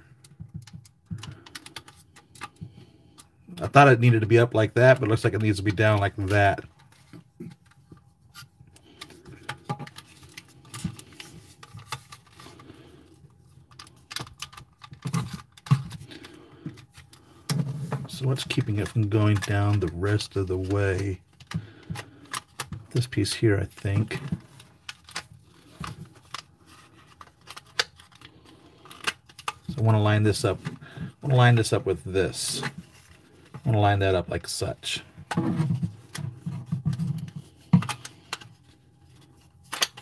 I thought it needed to be up like that, but it looks like it needs to be down like that. So what's keeping it from going down the rest of the way? This piece here, I think. So I want to line this up. I want to line this up with this. I want to line that up like such.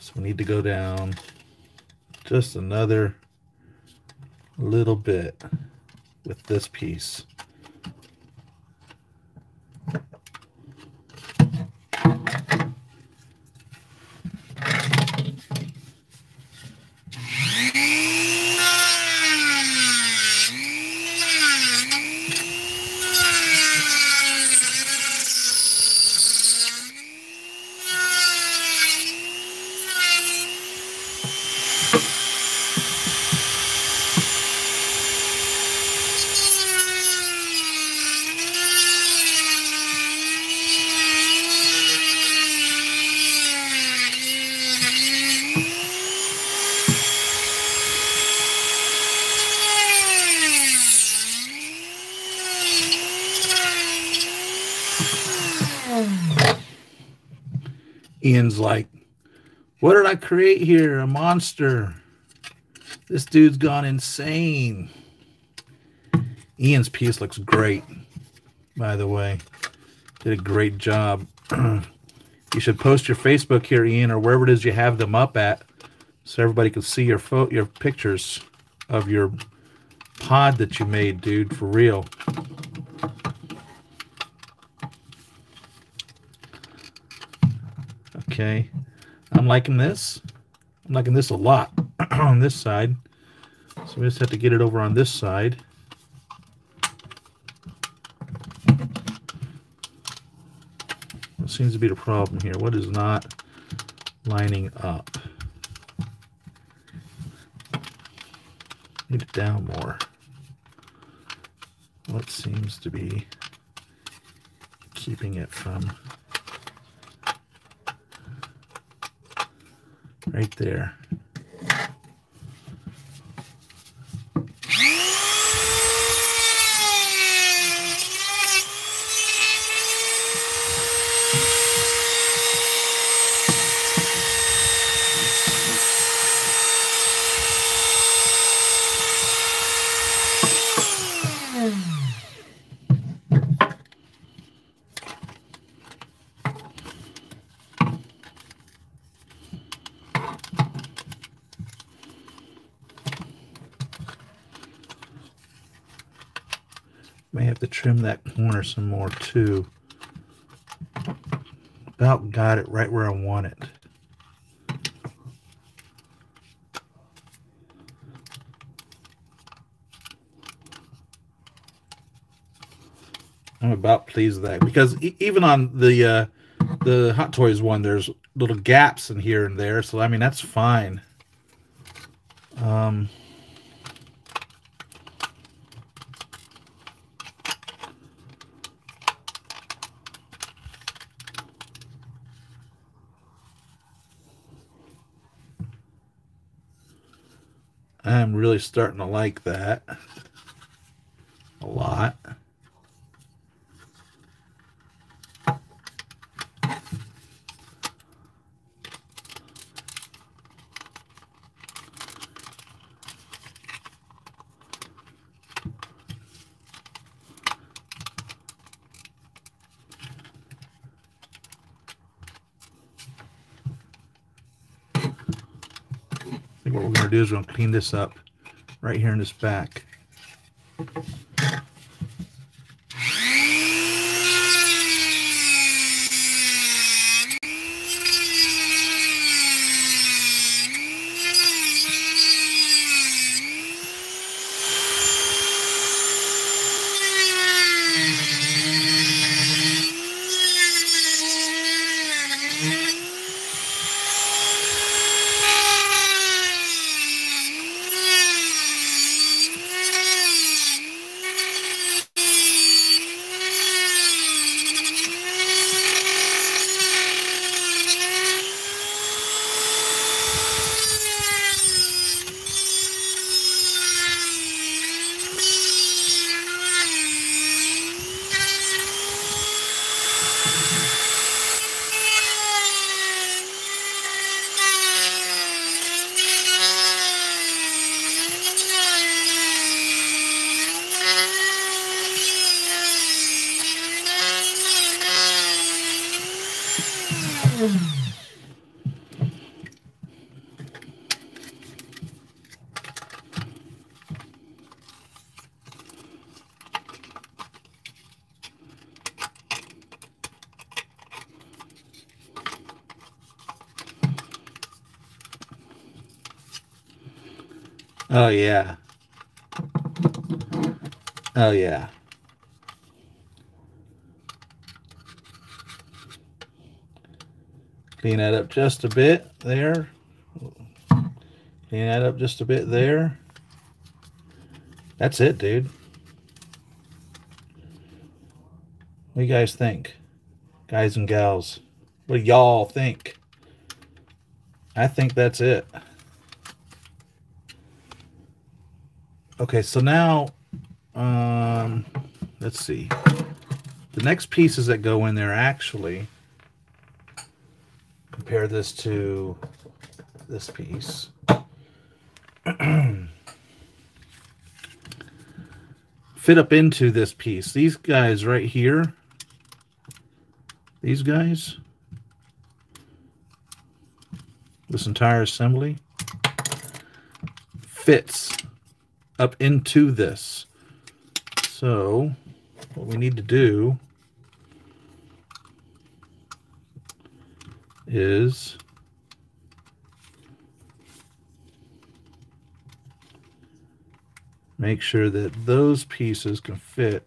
So we need to go down just another little bit with this piece. Ian's like, what did I create here? A monster. This dude's gone insane. Ian's piece looks great, by the way. Did a great job. You should post your Facebook here, Ian, or wherever it is you have them up at, so everybody can see your pictures of your pod that you made, dude, for real. Okay. I'm liking this. I'm liking this a lot on this side. So we just have to get it over on this side. What seems to be the problem here? What is not lining up? Need it down more. What seems to be keeping it from right there? May have to trim that corner some more too. About got it right where I want it. I'm about pleased with that, because even on the Hot Toys one, there's little gaps in here and there. So I mean, that's fine. I'm really starting to like that a lot. I think what we're going to do is we're going to clean this up right here in this back. Oh yeah. Oh yeah. Clean that up just a bit there. Clean that up just a bit there. That's it, dude. What do you guys think? Guys and gals. What do y'all think? I think that's it. Okay, so now, let's see. The next pieces that go in there, actually, compare this to this piece. Fit up into this piece. These guys right here, these guys, this entire assembly fits up into this. So what we need to do is make sure that those pieces can fit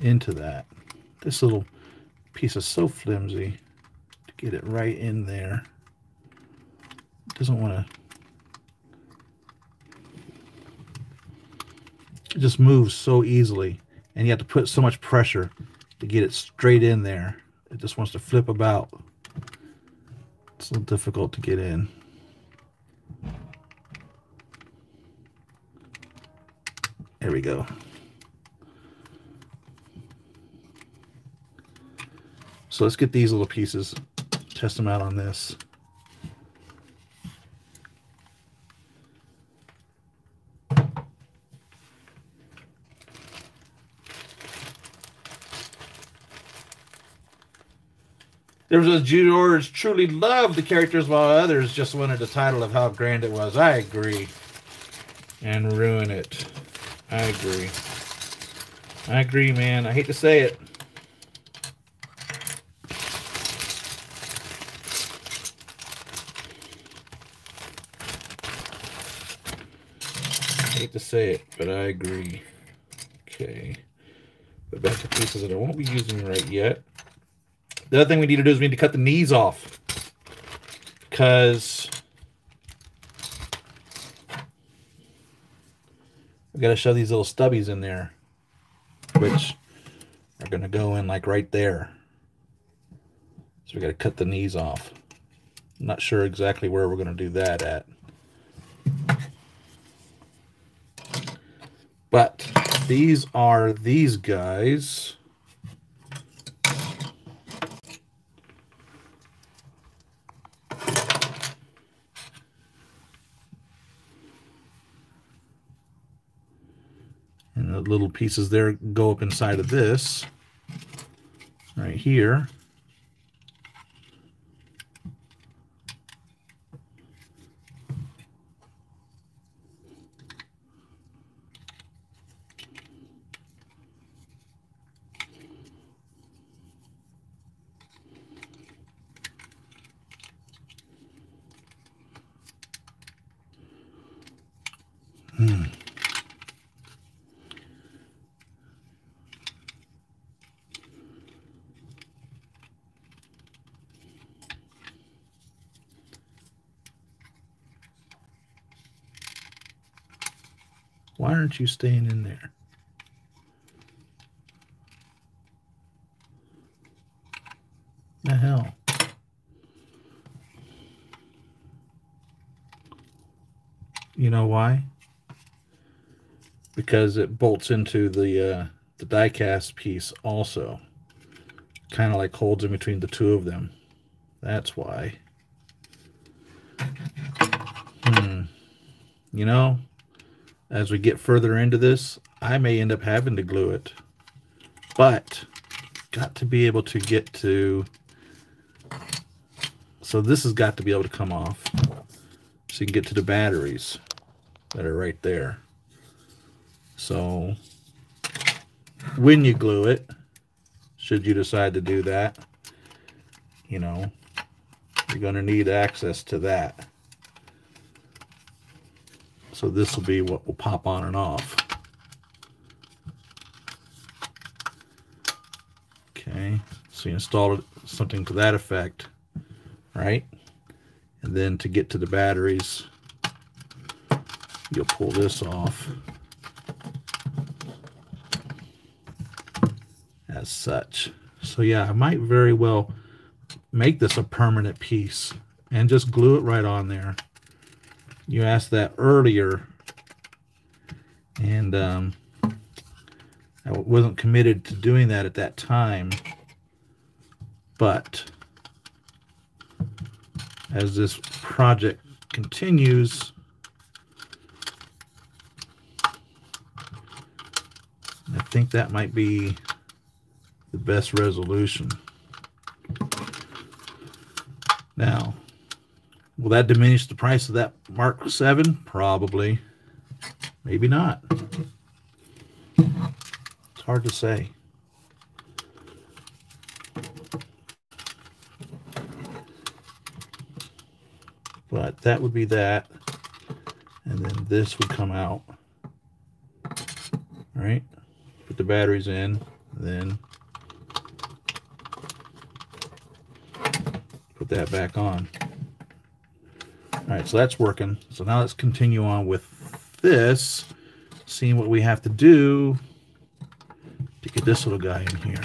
into that. This little piece is so flimsy to get it right in there. It doesn't want to. It just moves so easily, and you have to put so much pressure to get it straight in there. It just wants to flip about. It's a little difficult to get in. There we go. So let's get these little pieces, test them out on this. There was a George truly loved the characters while others just wanted the title of how grand it was. I agree. And ruin it. I agree. I agree, man. I hate to say it. I hate to say it, but I agree. Okay. Put back the pieces that I won't be using right yet. The other thing we need to do is we need to cut the knees off. Because we got to shove these little stubbies in there, which are going to go in like right there. So we got to cut the knees off. I'm not sure exactly where we're going to do that at. But these are these guys. And the little pieces there go up inside of this right here. Why aren't you staying in there? The hell? You know why? Because it bolts into the die-cast piece also. Kind of like holds in between the two of them. That's why. You know, as we get further into this, I may end up having to glue it. But, got to be able to get to... So this has got to be able to come off. So you can get to the batteries that are right there. So, when you glue it, should you decide to do that, you know, you're going to need access to that. So this will be what will pop on and off. Okay, so you install something to that effect, right? And then to get to the batteries, you'll pull this off as such. So yeah, I might very well make this a permanent piece and just glue it right on there. You asked that earlier, and I wasn't committed to doing that at that time, but as this project continues, I think that might be the best resolution. Now, will that diminish the price of that Mark VII? Probably. Maybe not. It's hard to say. But that would be that. And then this would come out. All right. Put the batteries in. Then put that back on. All right, so that's working. So now let's continue on with this, seeing what we have to do to get this little guy in here.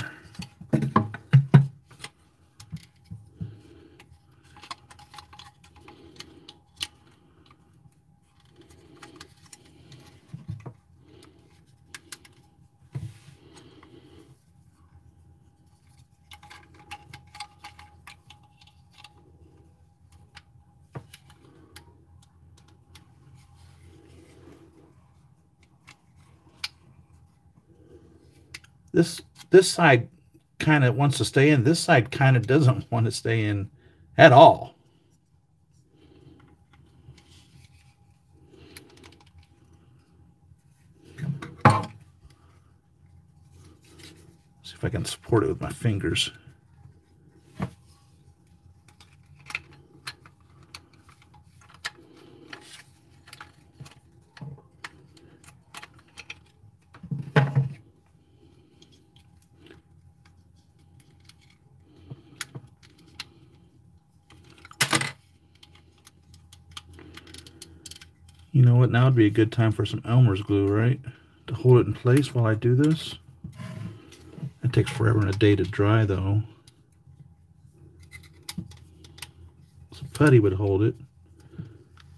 This side kind of wants to stay in. This side kind of doesn't want to stay in at all. See if I can support it with my fingers. You know what? Now would be a good time for some Elmer's glue, right? To hold it in place while I do this. It takes forever and a day to dry, though. Some putty would hold it,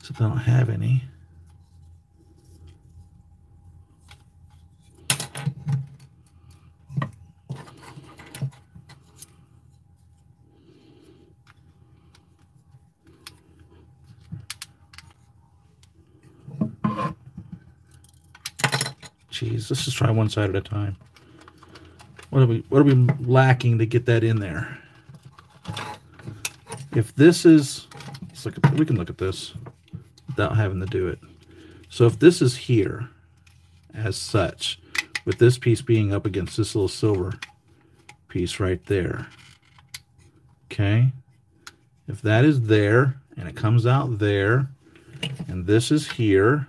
except I don't have any. Jeez, let's just try one side at a time. What are we lacking to get that in there? If this is, let's look at, we can look at this without having to do it. So if this is here as such, with this piece being up against this little silver piece right there, okay? If that is there and it comes out there, and this is here,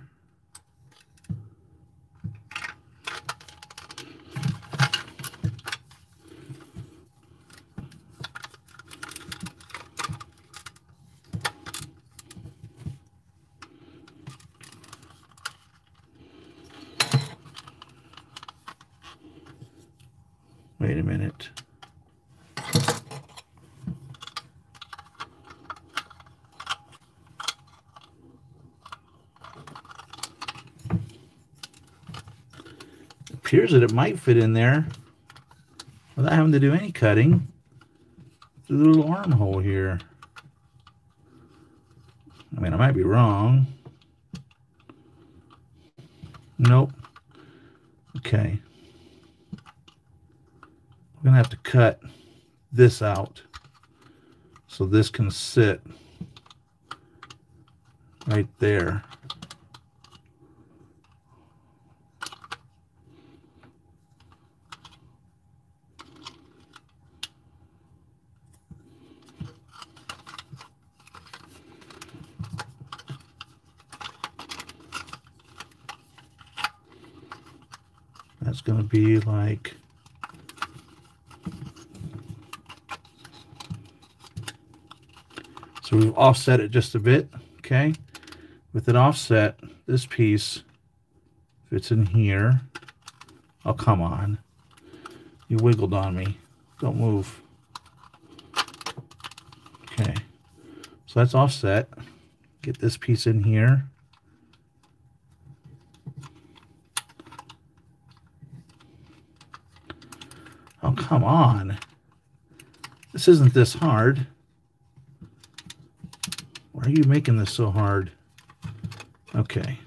wait a minute. It appears that it might fit in there without having to do any cutting through the little armhole here. I mean, I might be wrong. Nope. Okay. I'm gonna have to cut this out so this can sit right there. That's gonna be like, so we've offset it just a bit, okay? With it offset, this piece fits in here. Oh, come on. You wiggled on me. Don't move. Okay. So that's offset. Get this piece in here. come on. This isn't this hard. Why are you making this so hard? Okay.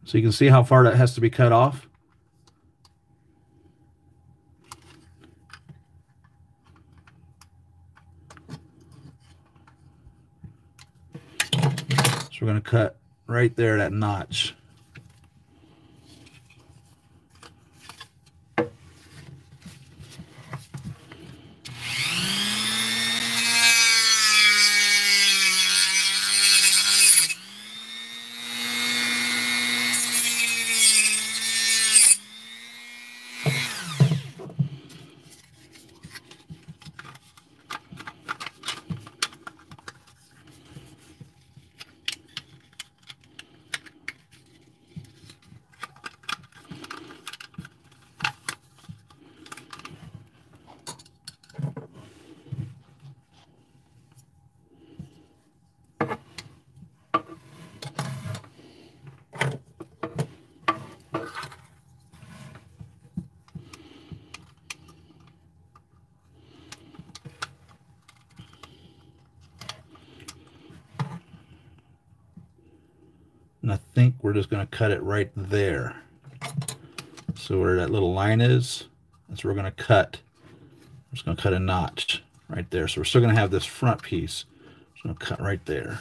So you can see how far that has to be cut off. So we're going to cut right there, that notch. And I think we're just going to cut it right there. So where that little line is, that's where we're going to cut. I'm just going to cut a notch right there. So we're still going to have this front piece. Just going to cut right there.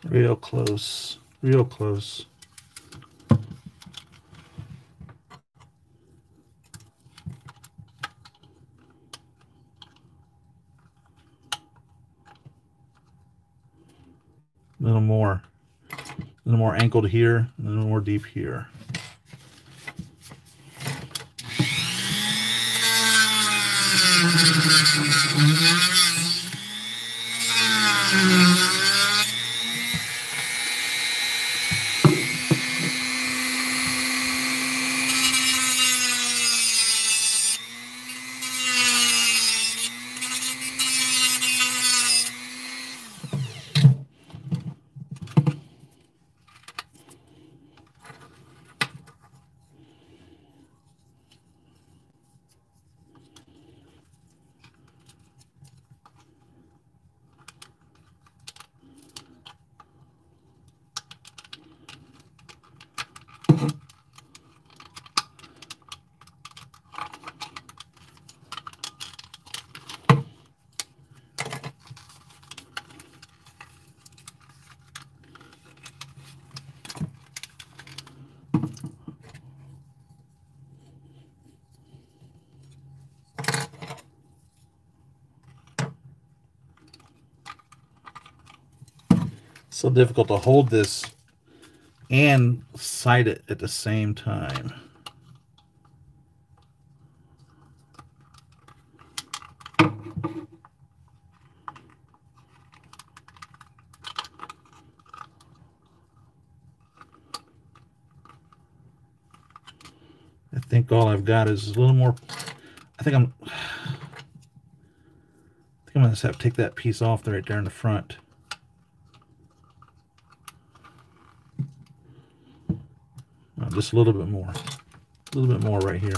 Real close, real close. A little more angled here, a little more deep here. So difficult to hold this and sight it at the same time. I think all I've got is a little more. I think I'm gonna just have to take that piece off right there in the front. just a little bit more. A little bit more right here.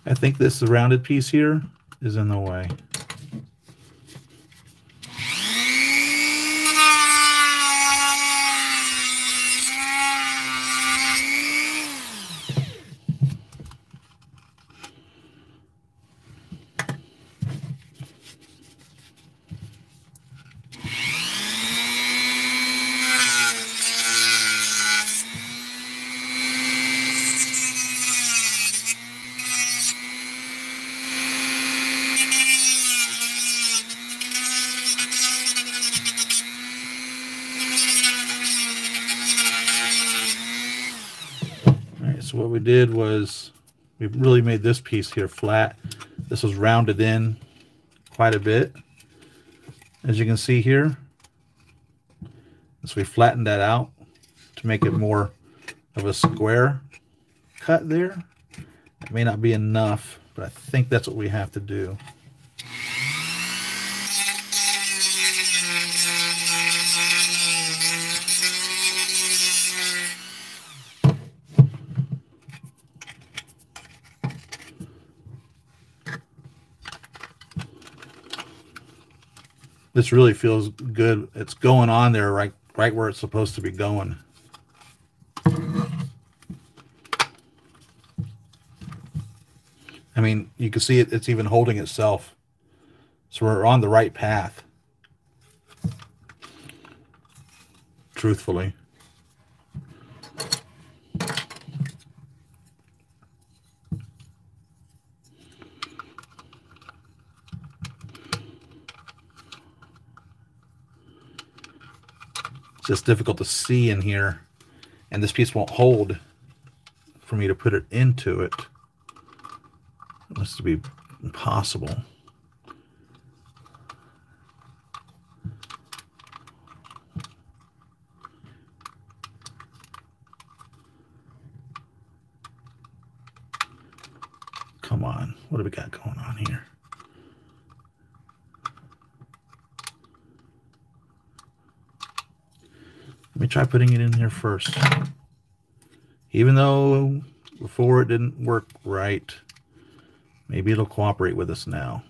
I think this rounded piece here is in the way. So what we did was we really made this piece here flat. This was rounded in quite a bit, as you can see here. So we flattened that out to make it more of a square cut there. It may not be enough, but I think that's what we have to do. This really feels good. It's going on there right where it's supposed to be going. I mean, you can see it's even holding itself. So we're on the right path. Truthfully. It's just difficult to see in here, and this piece won't hold for me to put it into it. It must be impossible. Come on, what do we got going on here? Let me try putting it in here first. Even though before it didn't work right, maybe it'll cooperate with us now.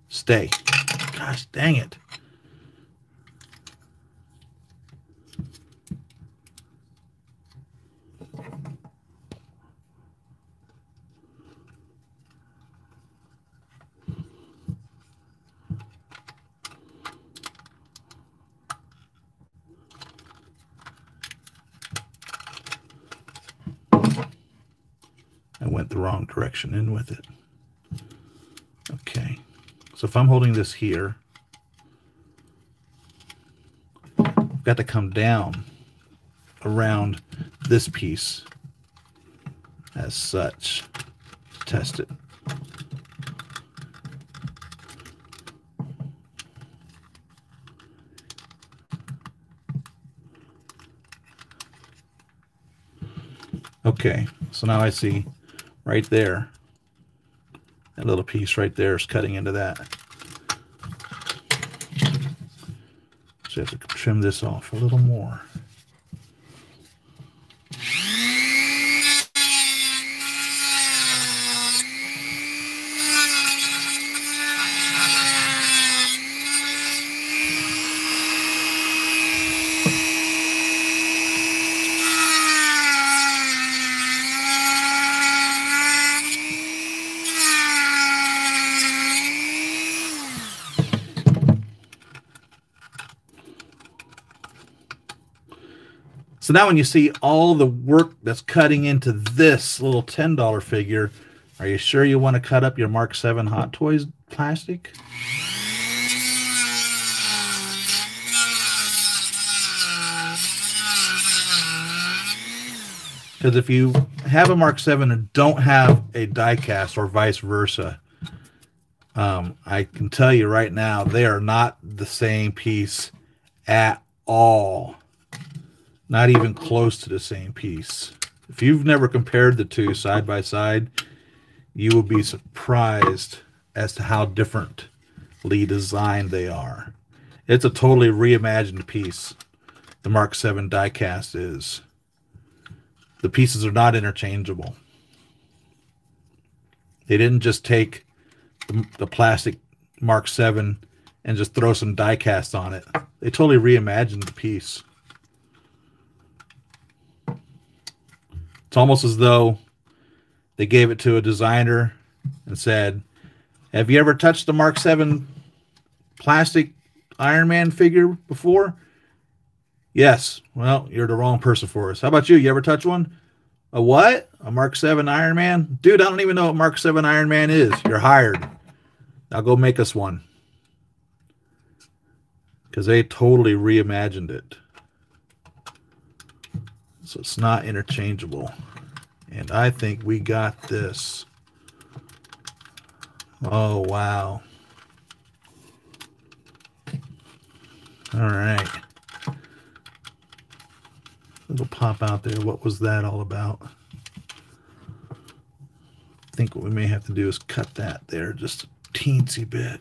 Stay. Gosh, dang it. I went the wrong direction in with it. Okay, so if I'm holding this here, I've got to come down around this piece as such. Test it. Okay, so now I see right there, that little piece right there is cutting into that. So I have to trim this off a little more. So now when you see all the work that's cutting into this little $10 figure, are you sure you want to cut up your Mark 7 Hot Toys plastic? Because if you have a Mark 7 and don't have a die cast or vice versa, I can tell you right now, they are not the same piece at all. Not even close to the same piece. If you've never compared the two side by side, you will be surprised as to how differently designed they are. It's a totally reimagined piece. The Mark 7 die cast is. The pieces are not interchangeable. They didn't just take the plastic Mark 7 and just throw some die cast on it. They totally reimagined the piece. It's almost as though they gave it to a designer and said, have you ever touched the Mark 7 plastic Iron Man figure before? Yes. Well, you're the wrong person for us. How about you? You ever touch one? A what? A Mark 7 Iron Man? Dude, I don't even know what Mark 7 Iron Man is. You're hired. Now go make us one. Because they totally reimagined it. So it's not interchangeable. And I think we got this. Oh, wow. All right. It'll pop out there. What was that all about? I think what we may have to do is cut that there just a teensy bit.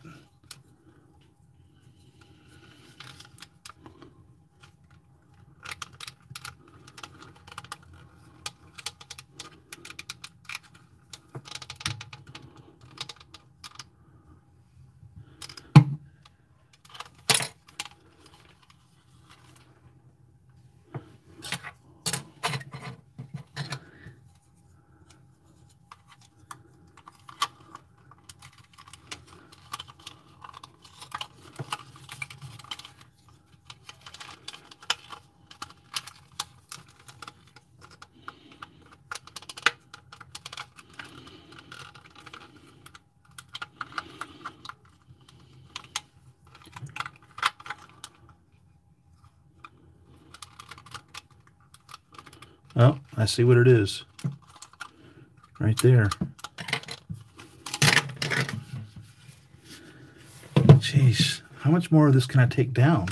Oh, I see what it is. Right there. Jeez, how much more of this can I take down?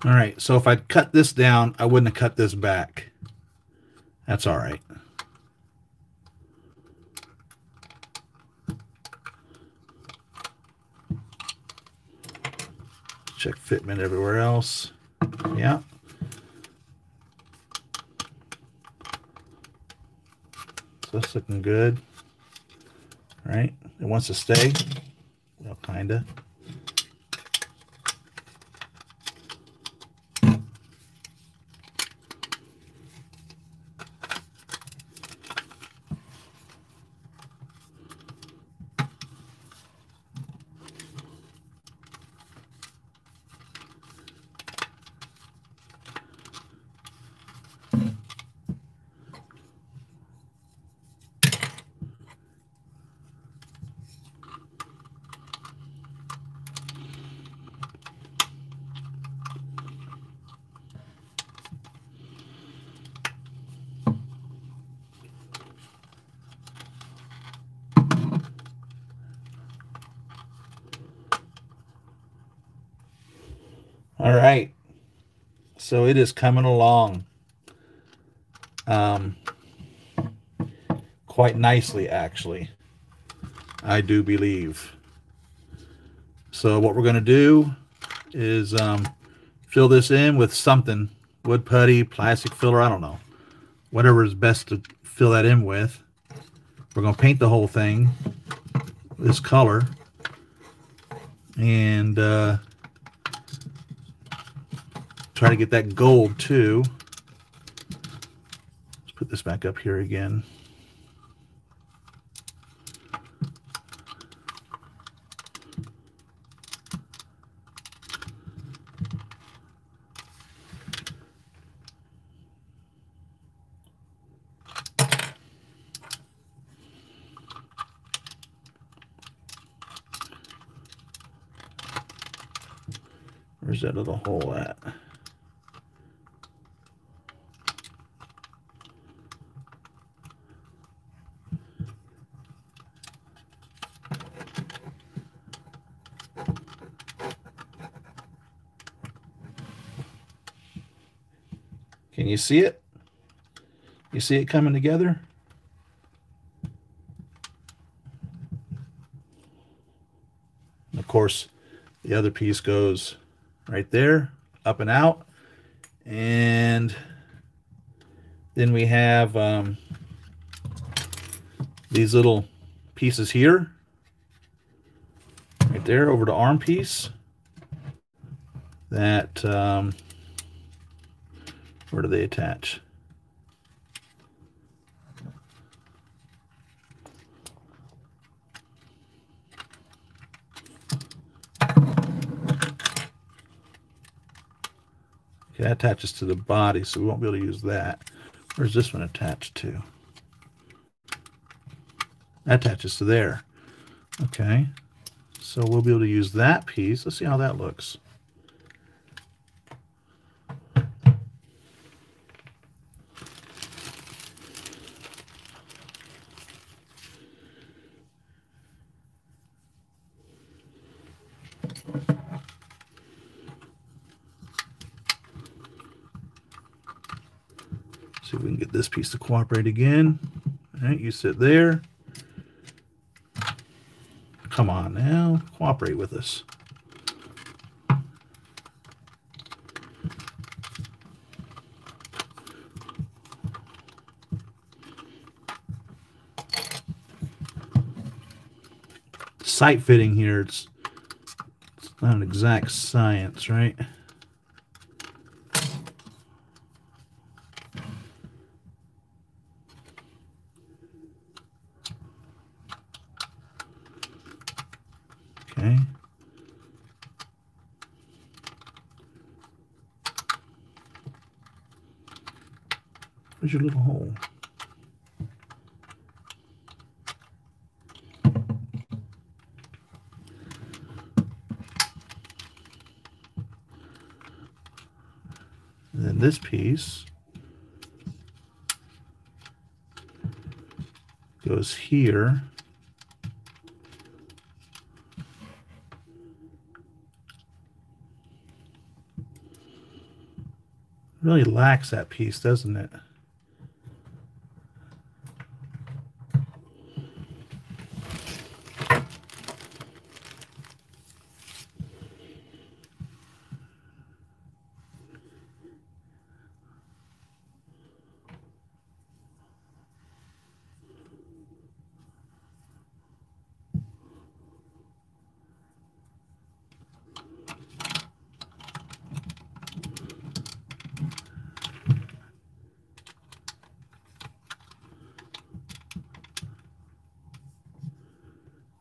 All right, so if I'd cut this down, I wouldn't have cut this back. That's all right. Check fitment everywhere else. Yeah. So that's looking good. All right, it wants to stay. Well, kinda. All right. So it is coming along quite nicely, actually. I do believe. So what we're going to do is fill this in with something. Wood putty, plastic filler, I don't know. Whatever is best to fill that in with. We're going to paint the whole thing this color. And try to get that gold too. Let's put this back up here again. Where's that little hole at? Can you see it? You see it coming together? And of course, the other piece goes right there, up and out. And then we have these little pieces here, right there over the arm piece. That, where do they attach? Okay, that attaches to the body, so we won't be able to use that. Where's this one attached to? That attaches to there. Okay, so we'll be able to use that piece. Let's see how that looks. See if we can get this piece to cooperate again. All right, you sit there. Come on now, cooperate with us. Sight fitting here, it's not an exact science, right? Okay. Where's your little hole? And then this piece goes here. Really lacks that piece, doesn't it?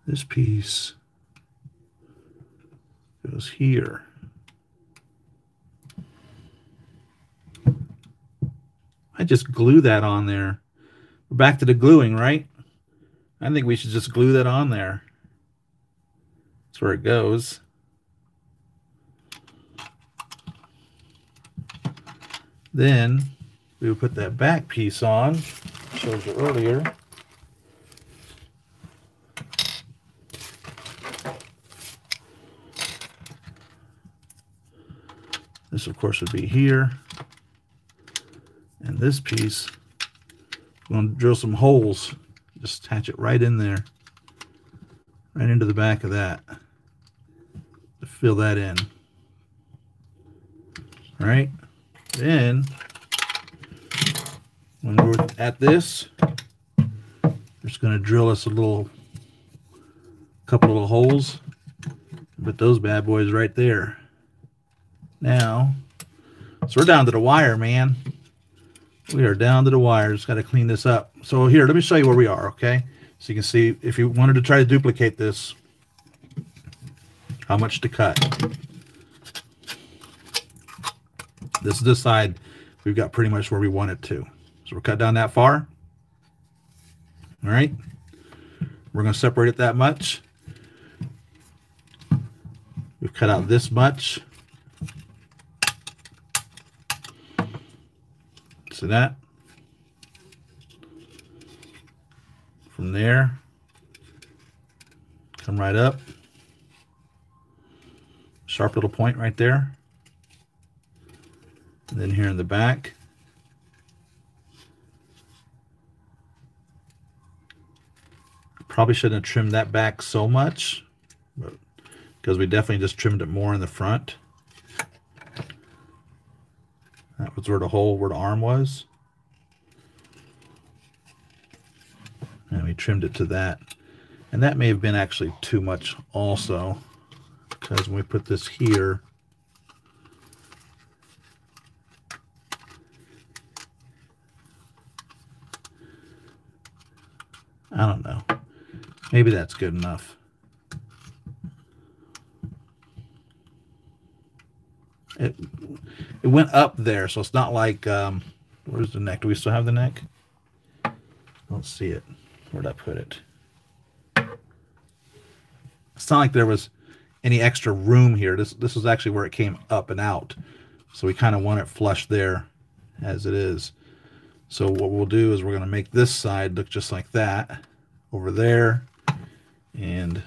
This piece goes here. I just glue that on there. We're back to the gluing, right? I think we should just glue that on there. That's where it goes. Then we will put that back piece on. Showed you earlier. This, of course, would be here. And this piece, I'm going to drill some holes. Just attach it right in there. Right into the back of that. To fill that in. All right. Then, when we're at this, we're just going to drill us a couple little holes. Put those bad boys right there. Now, so we're down to the wire, man. We are down to the wire. Just got to clean this up. So here, let me show you where we are, okay? So you can see if you wanted to try to duplicate this, how much to cut. This is the side we've got pretty much where we want it to. So we're cut down that far. All right. We're going to separate it that much. We've cut out this much. See that? From there, come right up. Sharp little point right there. And then here in the back. Probably shouldn't have trimmed that back so much, because we definitely just trimmed it more in the front. That was where the arm was. And we trimmed it to that. And that may have been actually too much also, because when we put this here, I don't know. Maybe that's good enough. It went up there, so it's not like, where's the neck? Do we still have the neck? I don't see it. Where'd I put it? It's not like there was any extra room here. This is actually where it came up and out. So we kind of want it flush there as it is. So what we'll do is we're going to make this side look just like that over there. And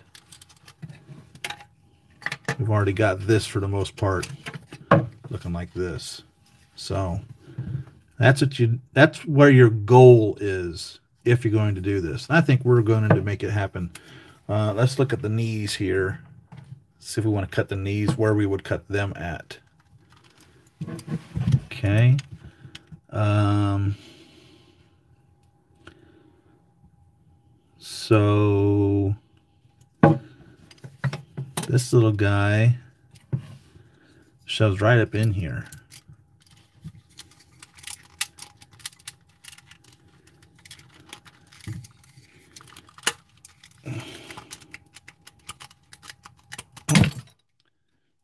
we've already got this for the most part looking like this. So that's where your goal is if you're going to do this. And I think we're going to make it happen. Let's look at the knees here. See if we want to cut the knees, where we would cut them at. Okay. So this little guy shoves right up in here.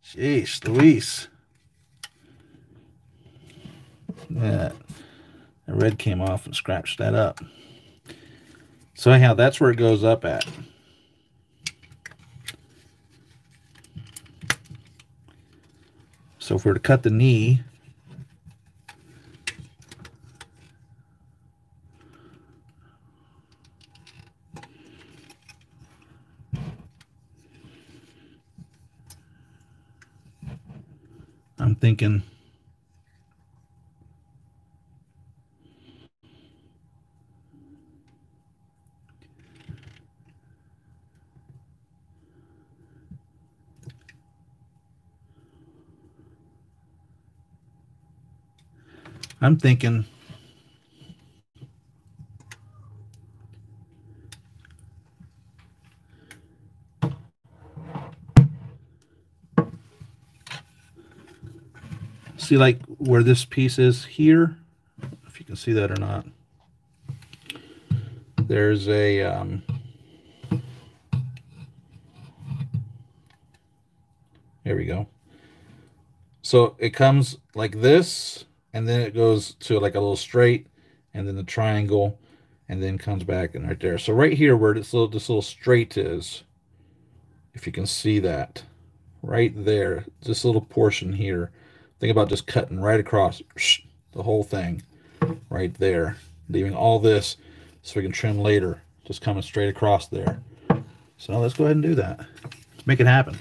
Jeez, Luis. Yeah, the red came off and scratched that up. So anyhow, that's where it goes up at. So if we were to cut the knee, I'm thinking see, like where this piece is here, if you can see that or not, there's a there we go. So it comes like this, and then it goes to like a little straight, and then the triangle, and then comes back and right there. So right here where this little straight is, if you can see that, right there, this little portion here, think about just cutting right across the whole thing right there, leaving all this so we can trim later, just coming straight across there. So let's go ahead and do that. Let's make it happen.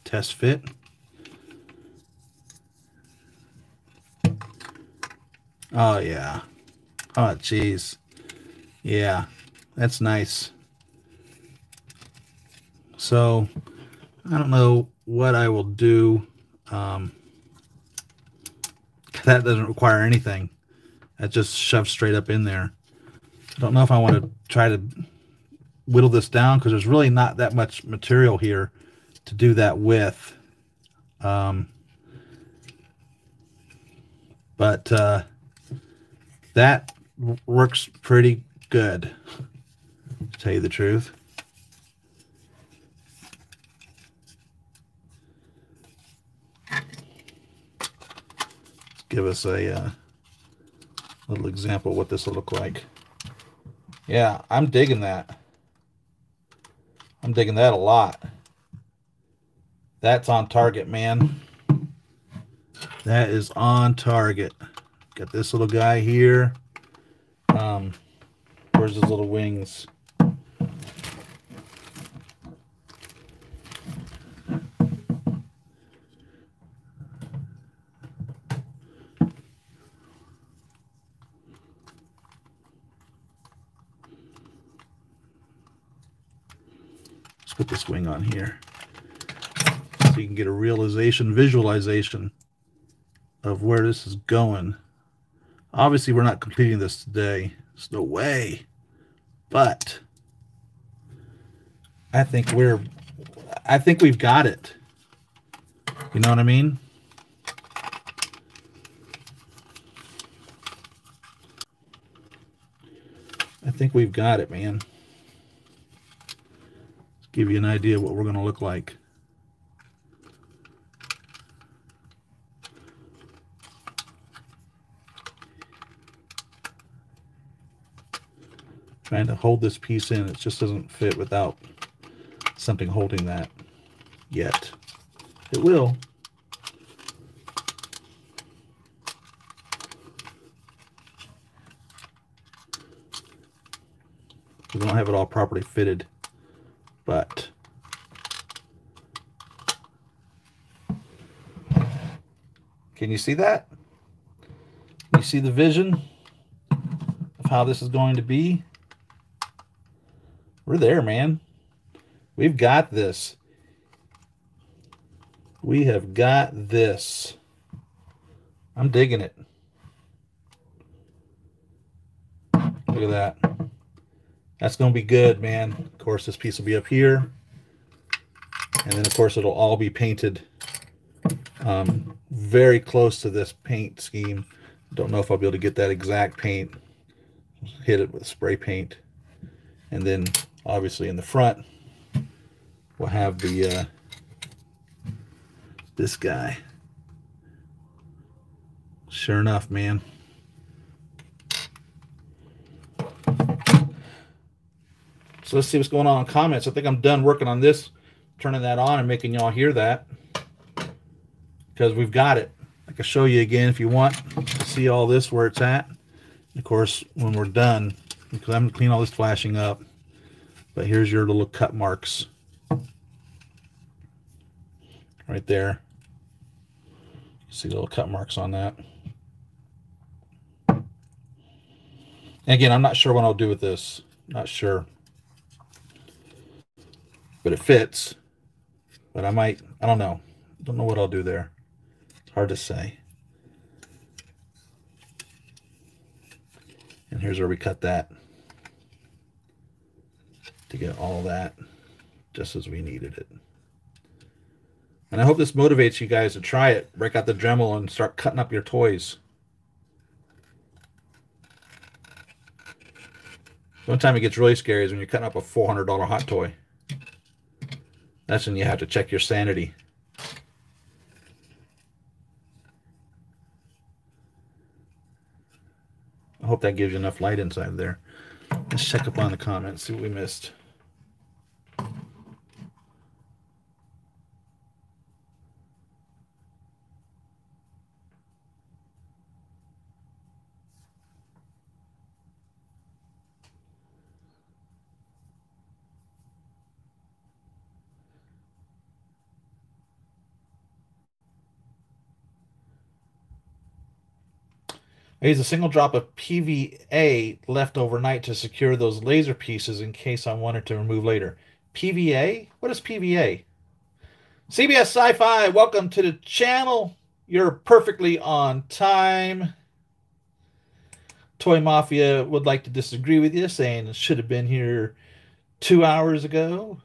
Test fit. Oh, yeah. Oh, geez. Yeah, that's nice. So, I don't know what I will do. That doesn't require anything. That just shoves straight up in there. I don't know if I want to try to whittle this down because there's really not that much material here to do that with. But that works pretty good, to tell you the truth. Let's give us a little example of what this will look like. Yeah, I'm digging that. I'm digging that a lot. That's on target, man. That is on target. Got this little guy here. Where's his little wings? Let's put this wing on here so you can get a visualization of where this is going. Obviously, we're not completing this today. There's no way. But I think we've got it. You know what I mean? I think we've got it, man. Let's give you an idea of what we're going to look like. Trying to hold this piece in, it just doesn't fit without something holding that yet. It will. We don't have it all properly fitted, but can you see that? You see the vision of how this is going to be? We're there, man. We've got this. We have got this. I'm digging it. Look at that. That's going to be good, man. Of course, this piece will be up here. And then, of course, it'll all be painted very close to this paint scheme. Don't know if I'll be able to get that exact paint. Hit it with spray paint. And then, obviously, in the front, we'll have the this guy. Sure enough, man. So let's see what's going on in comments. I think I'm done working on this, turning that on and making y'all hear that, because we've got it. I can show you again if you want to see all this where it's at. Of course, when we're done, because I'm going to clean all this flashing up. But here's your little cut marks right there. You see the little cut marks on that. And again, I'm not sure what I'll do with this. Not sure. But it fits. But I don't know. Don't know what I'll do there. It's hard to say. And here's where we cut that to get all that just as we needed it. And I hope this motivates you guys to try it. Break out the Dremel and start cutting up your toys. One time it gets really scary is when you're cutting up a $400 hot toy. That's when you have to check your sanity. I hope that gives you enough light inside there. Let's check up on the comments, see what we missed. I use a single drop of PVA left overnight to secure those laser pieces in case I wanted to remove later. PVA? What is PVA? CBS Sci-Fi, welcome to the channel. You're perfectly on time. Toy Mafia would like to disagree with you, saying it should have been here 2 hours ago.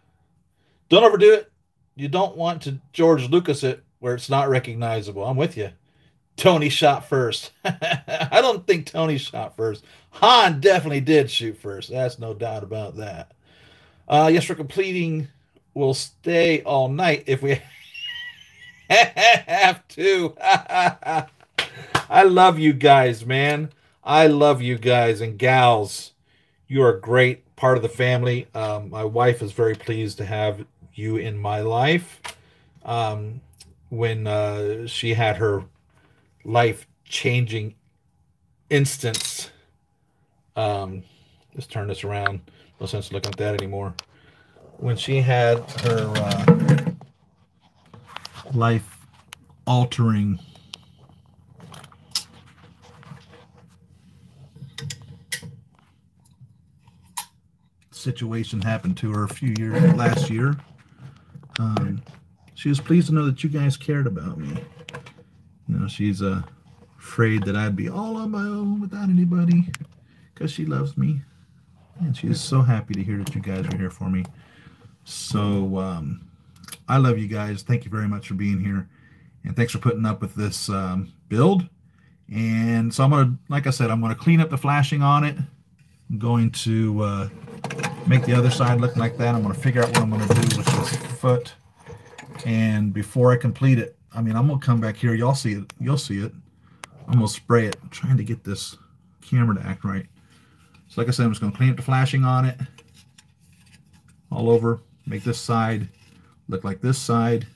Don't overdo it. You don't want to George Lucas it where it's not recognizable. I'm with you. Tony shot first. I don't think Tony shot first. Han definitely did shoot first. That's no doubt about that. Yes, for completing, we'll stay all night if we have to. I love you guys, man. I love you guys and gals. You are a great part of the family. My wife is very pleased to have you in my life. When she had her life-changing instance. Let's turn this around. No sense looking at that anymore. When she had her life-altering situation happened to her last year, she was pleased to know that you guys cared about me. You know, she's afraid that I'd be all on my own without anybody because she loves me. And she is so happy to hear that you guys are here for me. So I love you guys. Thank you very much for being here. And thanks for putting up with this build. And so I'm going to, like I said, I'm going to clean up the flashing on it. I'm going to make the other side look like that. I'm going to figure out what I'm going to do with this foot. And before I complete it, I mean, I'm going to come back here. Y'all see it. You'll see it. I'm going to spray it. I'm trying to get this camera to act right. So like I said, I'm just going to clean up the flashing on it. All over. Make this side look like this side.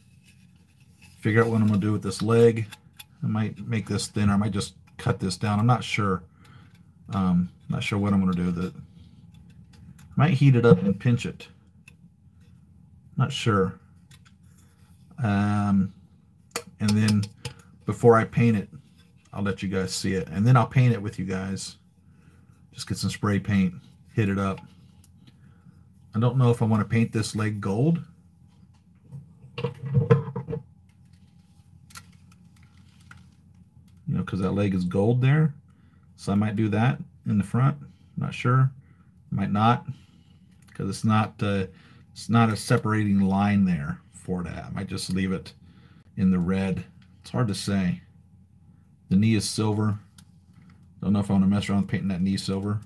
Figure out what I'm going to do with this leg. I might make this thinner. I might just cut this down. I'm not sure. Not sure what I'm going to do with it. I might heat it up and pinch it. Not sure. And then before I paint it, I'll let you guys see it. And then I'll paint it with you guys. Just get some spray paint, hit it up. I don't know if I want to paint this leg gold. You know, because that leg is gold there. So I might do that in the front. Not sure. Might not. Because it's not a separating line there for that. I might just leave it in the red. It's hard to say. The knee is silver. Don't know if I want to mess around with painting that knee silver.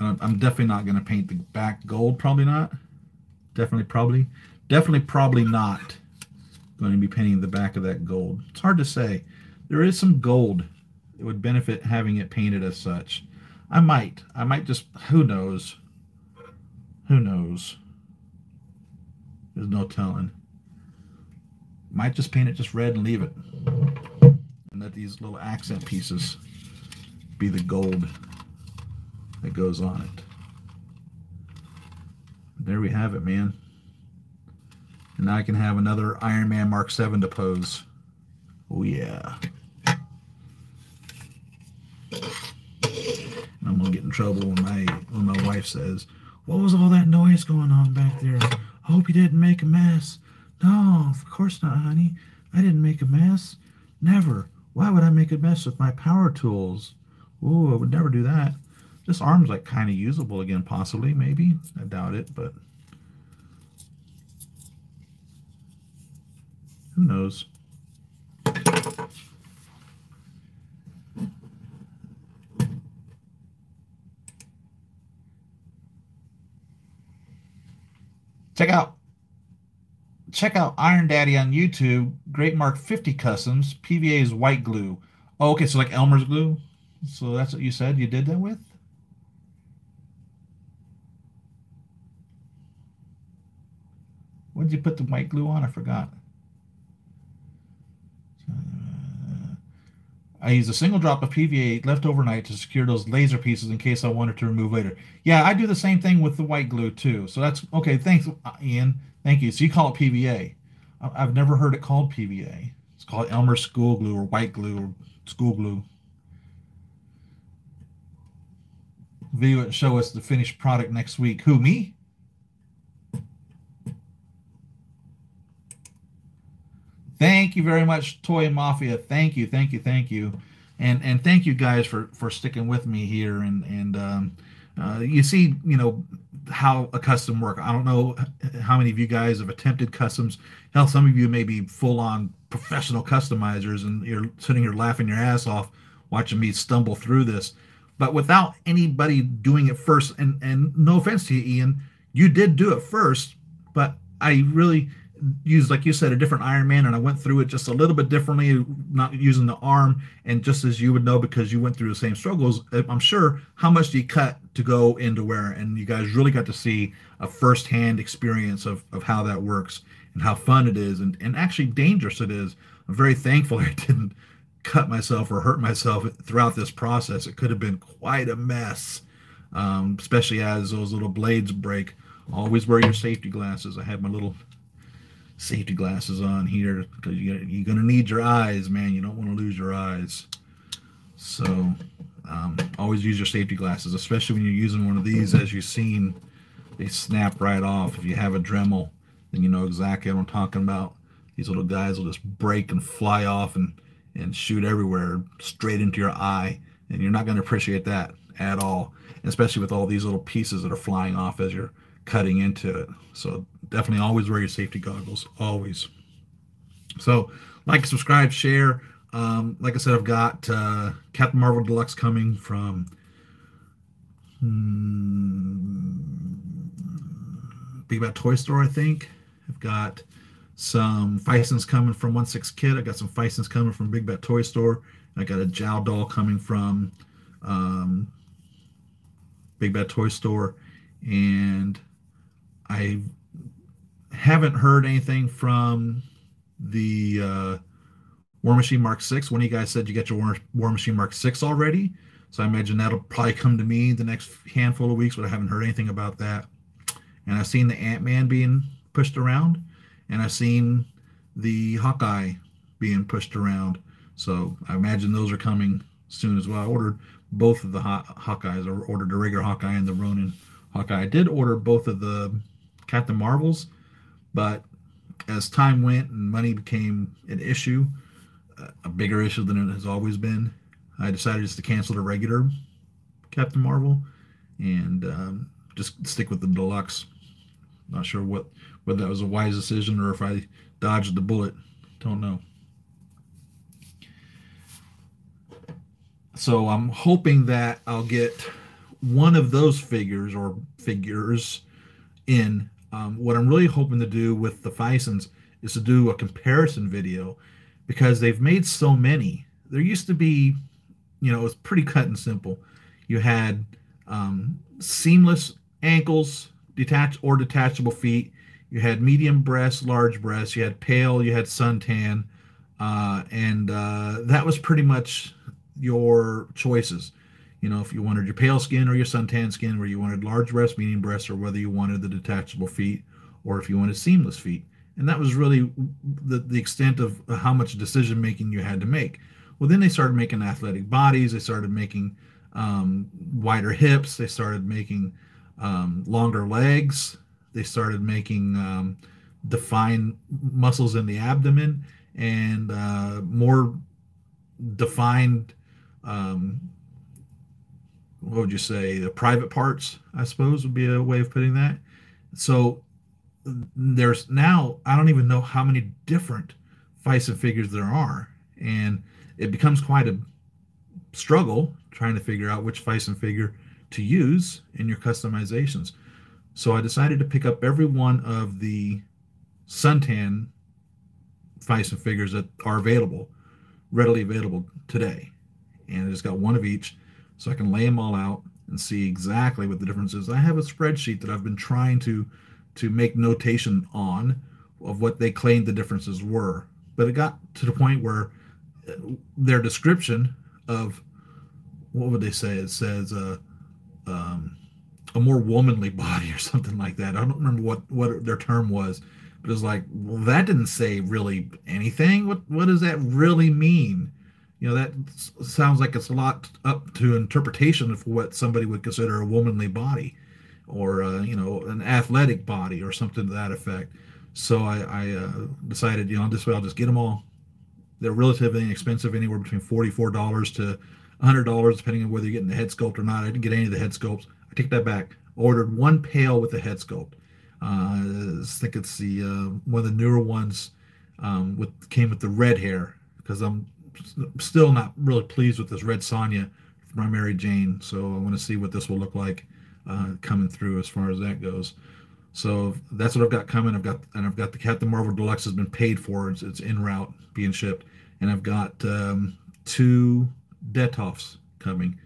I'm definitely not going to paint the back gold. Probably not. Definitely probably not going to be painting the back of that gold. It's hard to say. There is some gold. It would benefit having it painted as such. I might just, who knows? Who knows? There's no telling. Might just paint it just red and leave it. And let these little accent pieces be the gold that goes on it. There we have it, man. And now I can have another Ironman Mark VII to pose. Oh yeah. I'm gonna get in trouble when my wife says, "What was all that noise going on back there? I hope you didn't make a mess." No, of course not, honey. I didn't make a mess. Never. Why would I make a mess with my power tools? Ooh, I would never do that. This arm's like kind of usable again, possibly, maybe. I doubt it, but who knows? Check out Iron Daddy on YouTube. Great Mark 50 Customs. PVA is white glue. Oh, okay, so like Elmer's glue. So that's what you said you did that with? What did you put the white glue on? I forgot. I use a single drop of PVA left overnight to secure those laser pieces in case I wanted to remove later. Yeah, I do the same thing with the white glue too. So that's okay. Thanks, Ian. Thank you. So you call it PVA. I've never heard it called PVA. It's called Elmer School Glue or White Glue or School Glue. Video and show us the finished product next week. Who, me? Thank you very much, Toy Mafia. Thank you, thank you, thank you, and thank you guys for sticking with me here. And you see, how a custom work. I don't know how many of you guys have attempted customs. Hell, some of you may be full-on professional customizers, and you're sitting here laughing your ass off watching me stumble through this. But without anybody doing it first, and no offense to you, Ian, you did do it first, but I really used, like you said, a different Ironman, and I went through it just a little bit differently, not using the arm. And just as you would know, because you went through the same struggles, I'm sure, how much do you cut to go into where? And you guys really got to see a firsthand experience of how that works and how fun it is, and actually dangerous it is. I'm very thankful I didn't cut myself or hurt myself throughout this process. It could have been quite a mess, especially as those little blades break. Always wear your safety glasses. I have my little safety glasses on here because you're going to need your eyes, man. You don't want to lose your eyes. So always use your safety glasses, especially when you're using one of these. As you've seen, they snap right off. If you have a Dremel, then you know exactly what I'm talking about. These little guys will just break and fly off and shoot everywhere, straight into your eye, and you're not going to appreciate that at all, especially with all these little pieces that are flying off as you're cutting into it. So definitely always wear your safety goggles, always. So like, subscribe, share. Like I said, I've got Captain Marvel Deluxe coming from Big Bad Toy Store, I think. I've got some Fisons coming from 1/6 Kit. I got some Fisons coming from Big Bad Toy Store. I got a Jow doll coming from Big Bad Toy Store, and I haven't heard anything from the War Machine Mark 6. One of you guys said you got your War Machine Mark 6 already, so I imagine that'll probably come to me the next handful of weeks, but I haven't heard anything about that. And I've seen the Ant-Man being pushed around, and I've seen the Hawkeye being pushed around, so I imagine those are coming soon as well. I ordered both of the Hawkeyes. I ordered the regular Hawkeye and the Ronin Hawkeye. I did order both of the Captain Marvels, but as time went and money became an issue, a bigger issue than it has always been, I decided just to cancel the regular Captain Marvel and just stick with the deluxe. Not sure whether that was a wise decision or if I dodged the bullet. Don't know. So I'm hoping that I'll get one of those figures or figures in. What I'm really hoping to do with the Fisons is to do a comparison video, because they've made so many. There used to be, it was pretty cut and simple. You had seamless ankles, detachable feet. You had medium breasts, large breasts. You had pale, you had suntan, and that was pretty much your choices. If you wanted your pale skin or your suntan skin, where you wanted large breasts, medium breasts, or whether you wanted the detachable feet, or if you wanted seamless feet. And that was really the extent of how much decision making you had to make. Well, then they started making athletic bodies. They started making wider hips. They started making longer legs. They started making defined muscles in the abdomen, and more defined, what would you say, the private parts, I suppose, would be a way of putting that. So there's now, I don't even know how many different Fison figures there are, and it becomes quite a struggle trying to figure out which Fison figure to use in your customizations. So I decided to pick up every one of the suntan Fison figures that are readily available today, and I just got one of each, so I can lay them all out and see exactly what the difference is. I have a spreadsheet that I've been trying to make notation on of what they claimed the differences were, but it got to the point where their description of, what would they say? It says a more womanly body or something like that. I don't remember what their term was, But it's like, well, that didn't say really anything. What does that really mean? That sounds like it's a lot up to interpretation of what somebody would consider a womanly body, or an athletic body, or something to that effect. So I decided, this way I'll just get them all. They're relatively inexpensive, anywhere between $44 to $100, depending on whether you're getting the head sculpt or not. I didn't get any of the head sculpts. I take that back. Ordered one pail with the head sculpt. I think it's the one of the newer ones, came with the red hair, because I'm still not really pleased with this red Sonya for my Mary Jane. So I want to see what this will look like coming through as far as that goes. So that's what I've got coming. I've got the Captain Marvel Deluxe has been paid for. It's en route being shipped, and I've got two Detolfs coming,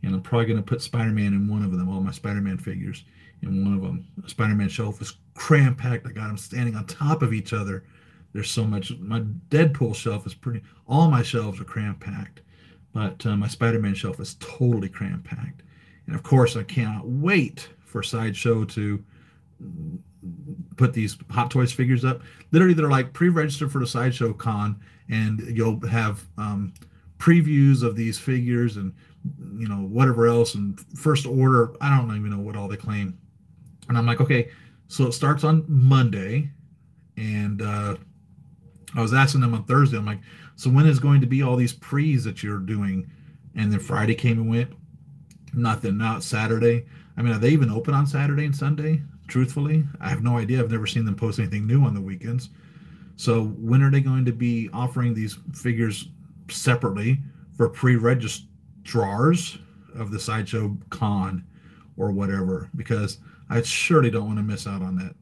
and I'm probably going to put Spider-Man in one of them. All my Spider-Man figures in one of them. The Spider-Man shelf is cram packed. I got them standing on top of each other. There's so much. My Deadpool shelf is pretty. All my shelves are cram packed, but my Spider-Man shelf is totally cram packed. And of course, I cannot wait for Sideshow to put these Hot Toys figures up. Literally, they're like pre-registered for the Sideshow Con, and you'll have previews of these figures and whatever else, and first order. I don't even know what all they claim. And I'm like, okay, so it starts on Monday, and I was asking them on Thursday. I'm like, so when is going to be all these pre's that you're doing? And then Friday came and went. Nothing. Now it's Saturday. I mean, are they even open on Saturday and Sunday? Truthfully, I have no idea. I've never seen them post anything new on the weekends. So when are they going to be offering these figures separately for pre-registrars of the Sideshow Con or whatever? Because I surely don't want to miss out on that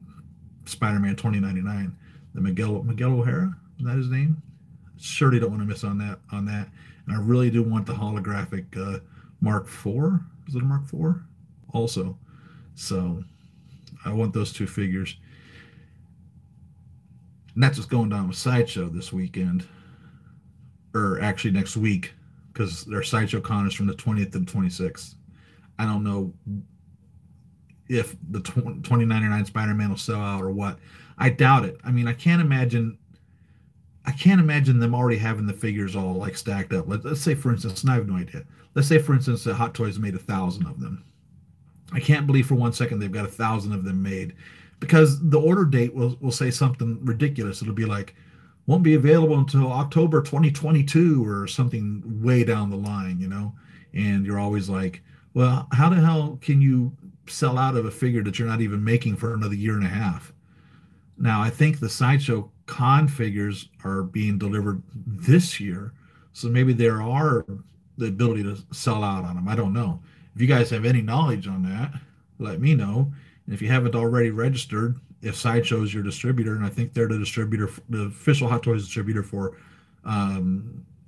Spider-Man 2099. The Miguel O'Hara, is that his name? Surely don't want to miss on that. And I really do want the holographic Mark IV. Is it a Mark IV? Also. So I want those two figures. And that's what's going down with Sideshow this weekend. Or actually next week, because their Sideshow Con is from the 20th to the 26th. I don't know if the 2099 Spider-Man will sell out or what. I doubt it. I mean, I can't imagine them already having the figures all like stacked up. Let's say, for instance, and I have no idea. Let's say, for instance, that Hot Toys made 1,000 of them. I can't believe for 1 second they've got 1,000 of them made, because the order date will say something ridiculous. It'll be like, won't be available until October 2022 or something way down the line, And you're always like, well, how the hell can you sell out of a figure that you're not even making for another year and a half? Now, I think the Sideshow Con figures are being delivered this year, so maybe there are the ability to sell out on them. I don't know. If you guys have any knowledge on that, let me know. And if you haven't already registered, if Sideshow is your distributor, and I think they're the distributor, the official Hot Toys distributor for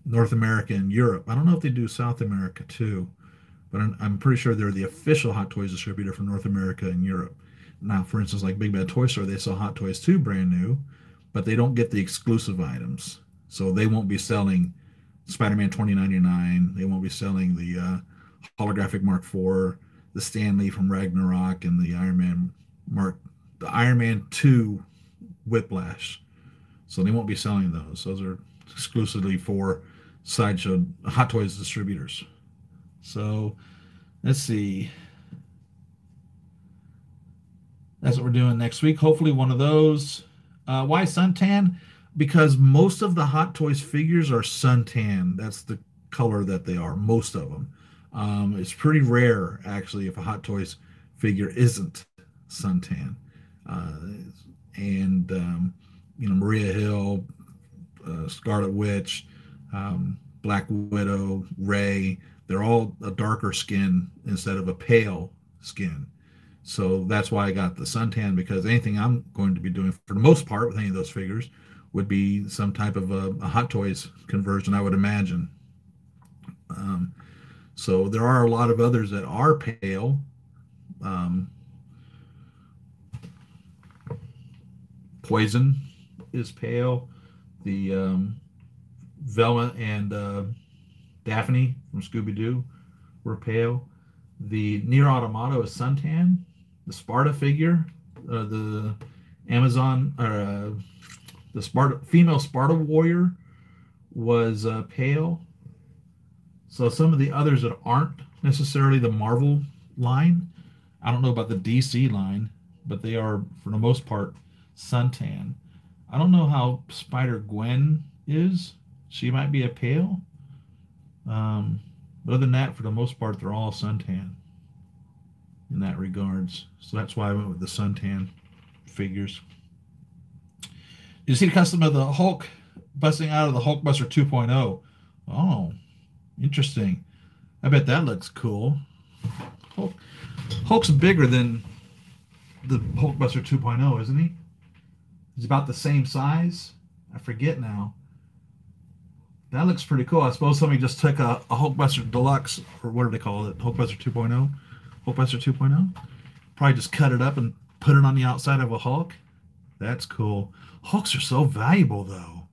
North America and Europe. I don't know if they do South America too, but I'm pretty sure they're the official Hot Toys distributor for North America and Europe. Now, for instance, like Big Bad Toy Store, they sell Hot Toys 2 brand new, but they don't get the exclusive items. So they won't be selling Spider-Man 2099. They won't be selling the holographic Mark IV, the Stan Lee from Ragnarok, and the Iron Man 2 Whiplash. So they won't be selling those. Those are exclusively for Sideshow Hot Toys distributors. So let's see. That's what we're doing next week. Hopefully one of those. Why suntan? Because most of the Hot Toys figures are suntan. That's the color that they are, most of them. It's pretty rare, actually, if a Hot Toys figure isn't suntan. Maria Hill, Scarlet Witch, Black Widow, Ray, they're all a darker skin instead of a pale skin. So that's why I got the suntan, because anything I'm going to be doing for the most part with any of those figures would be some type of a Hot Toys conversion, I would imagine. So there are a lot of others that are pale. Poison is pale. The Velma and Daphne from Scooby-Doo were pale. The Nier Automata is suntan. The Sparta figure, the Amazon, the female Sparta warrior was pale. So some of the others that aren't necessarily the Marvel line, I don't know about the DC line, but they are for the most part suntan. I don't know how Spider Gwen is. She might be a pale. But other than that, for the most part, they're all suntan in that regards. So that's why I went with the suntan figures. Did you see the custom of the Hulk busting out of the Hulkbuster 2.0? Oh, interesting. I bet that looks cool. Hulk's bigger than the Hulkbuster 2.0, isn't he? He's about the same size. I forget now. That looks pretty cool. I suppose somebody just took a Hulkbuster Deluxe, or whatever they call it, Hulkbuster 2.0. Hulkbuster 2.0. Probably just cut it up and put it on the outside of a Hulk. That's cool. Hulks are so valuable, though.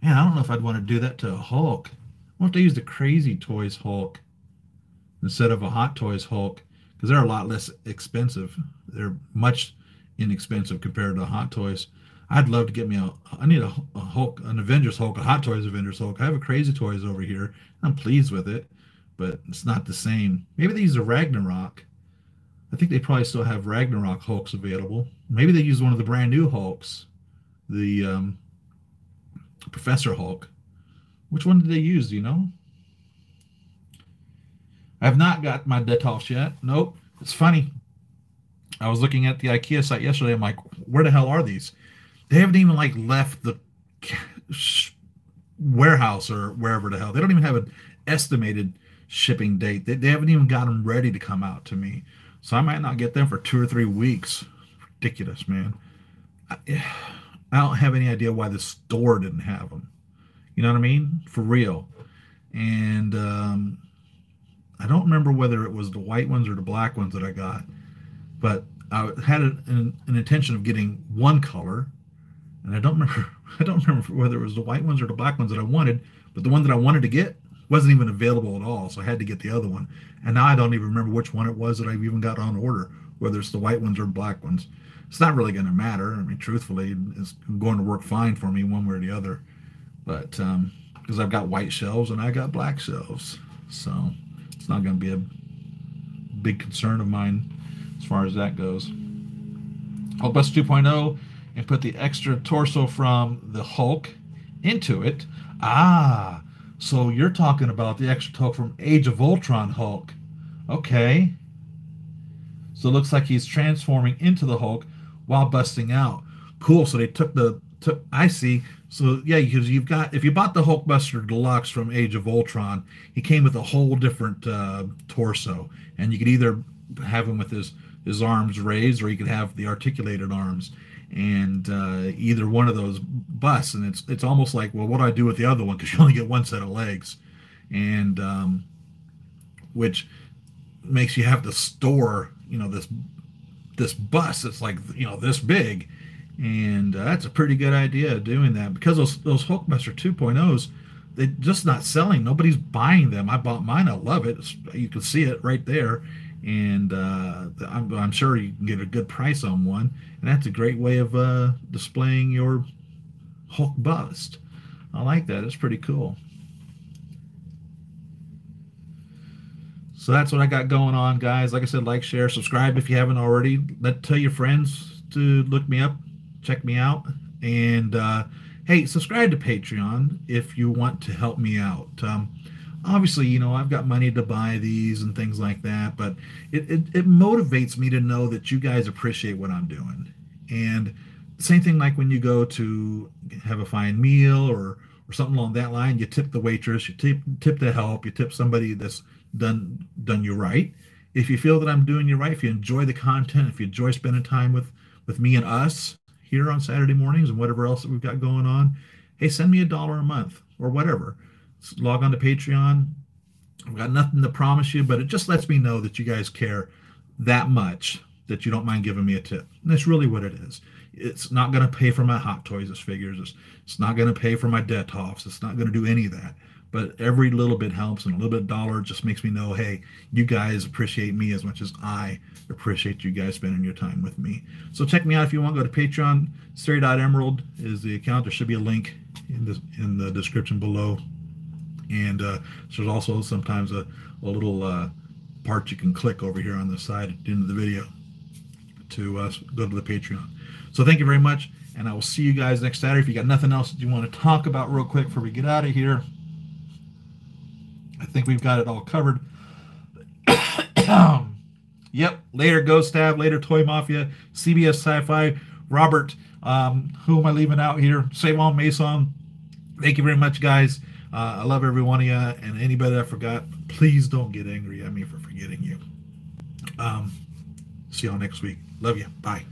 Man, I don't know if I'd want to do that to a Hulk. I want to use the Crazy Toys Hulk instead of a Hot Toys Hulk, because they're a lot less expensive. They're much inexpensive compared to Hot Toys. I'd love to get me I need a Hulk, an Avengers Hulk, a Hot Toys Avengers Hulk. I have a Crazy Toys over here. I'm pleased with it, but it's not the same. Maybe they use a Ragnarok. I think they probably still have Ragnarok Hulks available. Maybe they use one of the brand new Hulks, the Professor Hulk. Which one did they use? Do you know? I have not got my Detolfs yet. Nope. It's funny. I was looking at the IKEA site yesterday. I'm like, where the hell are these? They haven't even like left the warehouse or wherever the hell. They don't even have an estimated shipping date. They haven't even got them ready to come out to me. So I might not get them for 2 or 3 weeks. Ridiculous, man. I don't have any idea why the store didn't have them. You know what I mean? For real. And I don't remember whether it was the white ones or the black ones that I got. But I had an intention of getting one color. And I don't remember whether it was the white ones or the black ones that I wanted, but the one that I wanted to get wasn't even available at all, so I had to get the other one. And now I don't even remember which one it was that I've even got on order, whether it's the white ones or black ones. It's not really going to matter. I mean, truthfully, it's going to work fine for me one way or the other. But because I've got white shelves and I got black shelves, so it's not going to be a big concern of mine as far as that goes. Hulkbuster 2.0. And put the extra torso from the Hulk into it. Ah, so you're talking about the extra torso from Age of Ultron Hulk. Okay. So it looks like he's transforming into the Hulk while busting out. Cool. So they I see. So yeah, because if you bought the Hulkbuster Deluxe from Age of Ultron, he came with a whole different torso. And you could either have him with his arms raised, or you could have the articulated arms. And either one of those busts, and it's almost like, well, what do I do with the other one? Because you only get one set of legs, and which makes you have to store, this bust that's like, this big, and that's a pretty good idea of doing that, because those Hulkbuster 2.0s, they're just not selling. Nobody's buying them. I bought mine. I love it. You can see it right there. And I'm sure you can get a good price on one, and that's a great way of displaying your Hulk bust. I like that. It's pretty cool. So that's what I got going on, guys. Like I said, like, share, subscribe if you haven't already. Tell your friends to look me up, check me out, and hey, subscribe to Patreon if you want to help me out. Obviously, I've got money to buy these and things like that, but it motivates me to know that you guys appreciate what I'm doing. And same thing like when you go to have a fine meal or something along that line, you tip the waitress, you tip the help, you tip somebody that's done you right. If you feel that I'm doing you right, if you enjoy the content, if you enjoy spending time with me and us here on Saturday mornings and whatever else that we've got going on, hey, send me $1 a month or whatever. Log on to Patreon. I've got nothing to promise you, but it just lets me know that you guys care that much that you don't mind giving me a tip. And that's really what it is. It's not going to pay for my Hot Toys figures. It's not going to pay for my Detolfs. It's not going to do any of that. but every little bit helps, and a little bit dollar just makes me know, hey, you guys appreciate me as much as I appreciate you guys spending your time with me. So check me out if you want. Go to Patreon. Siri Emerald is the account. There should be a link in the description below. And there's also sometimes a little part you can click over here on the side at the end of the video to go to the Patreon. So thank you very much, and I will see you guys next Saturday. If you got nothing else that you want to talk about real quick before we get out of here, I think we've got it all covered. Yep. Later Ghost Tab, later Toy Mafia, CBS Sci-Fi, Robert, who am I leaving out here? Save on Mason. Thank you very much, guys. I love every one of you, and anybody that I forgot, please don't get angry at me for forgetting you. See y'all next week. Love you. Bye.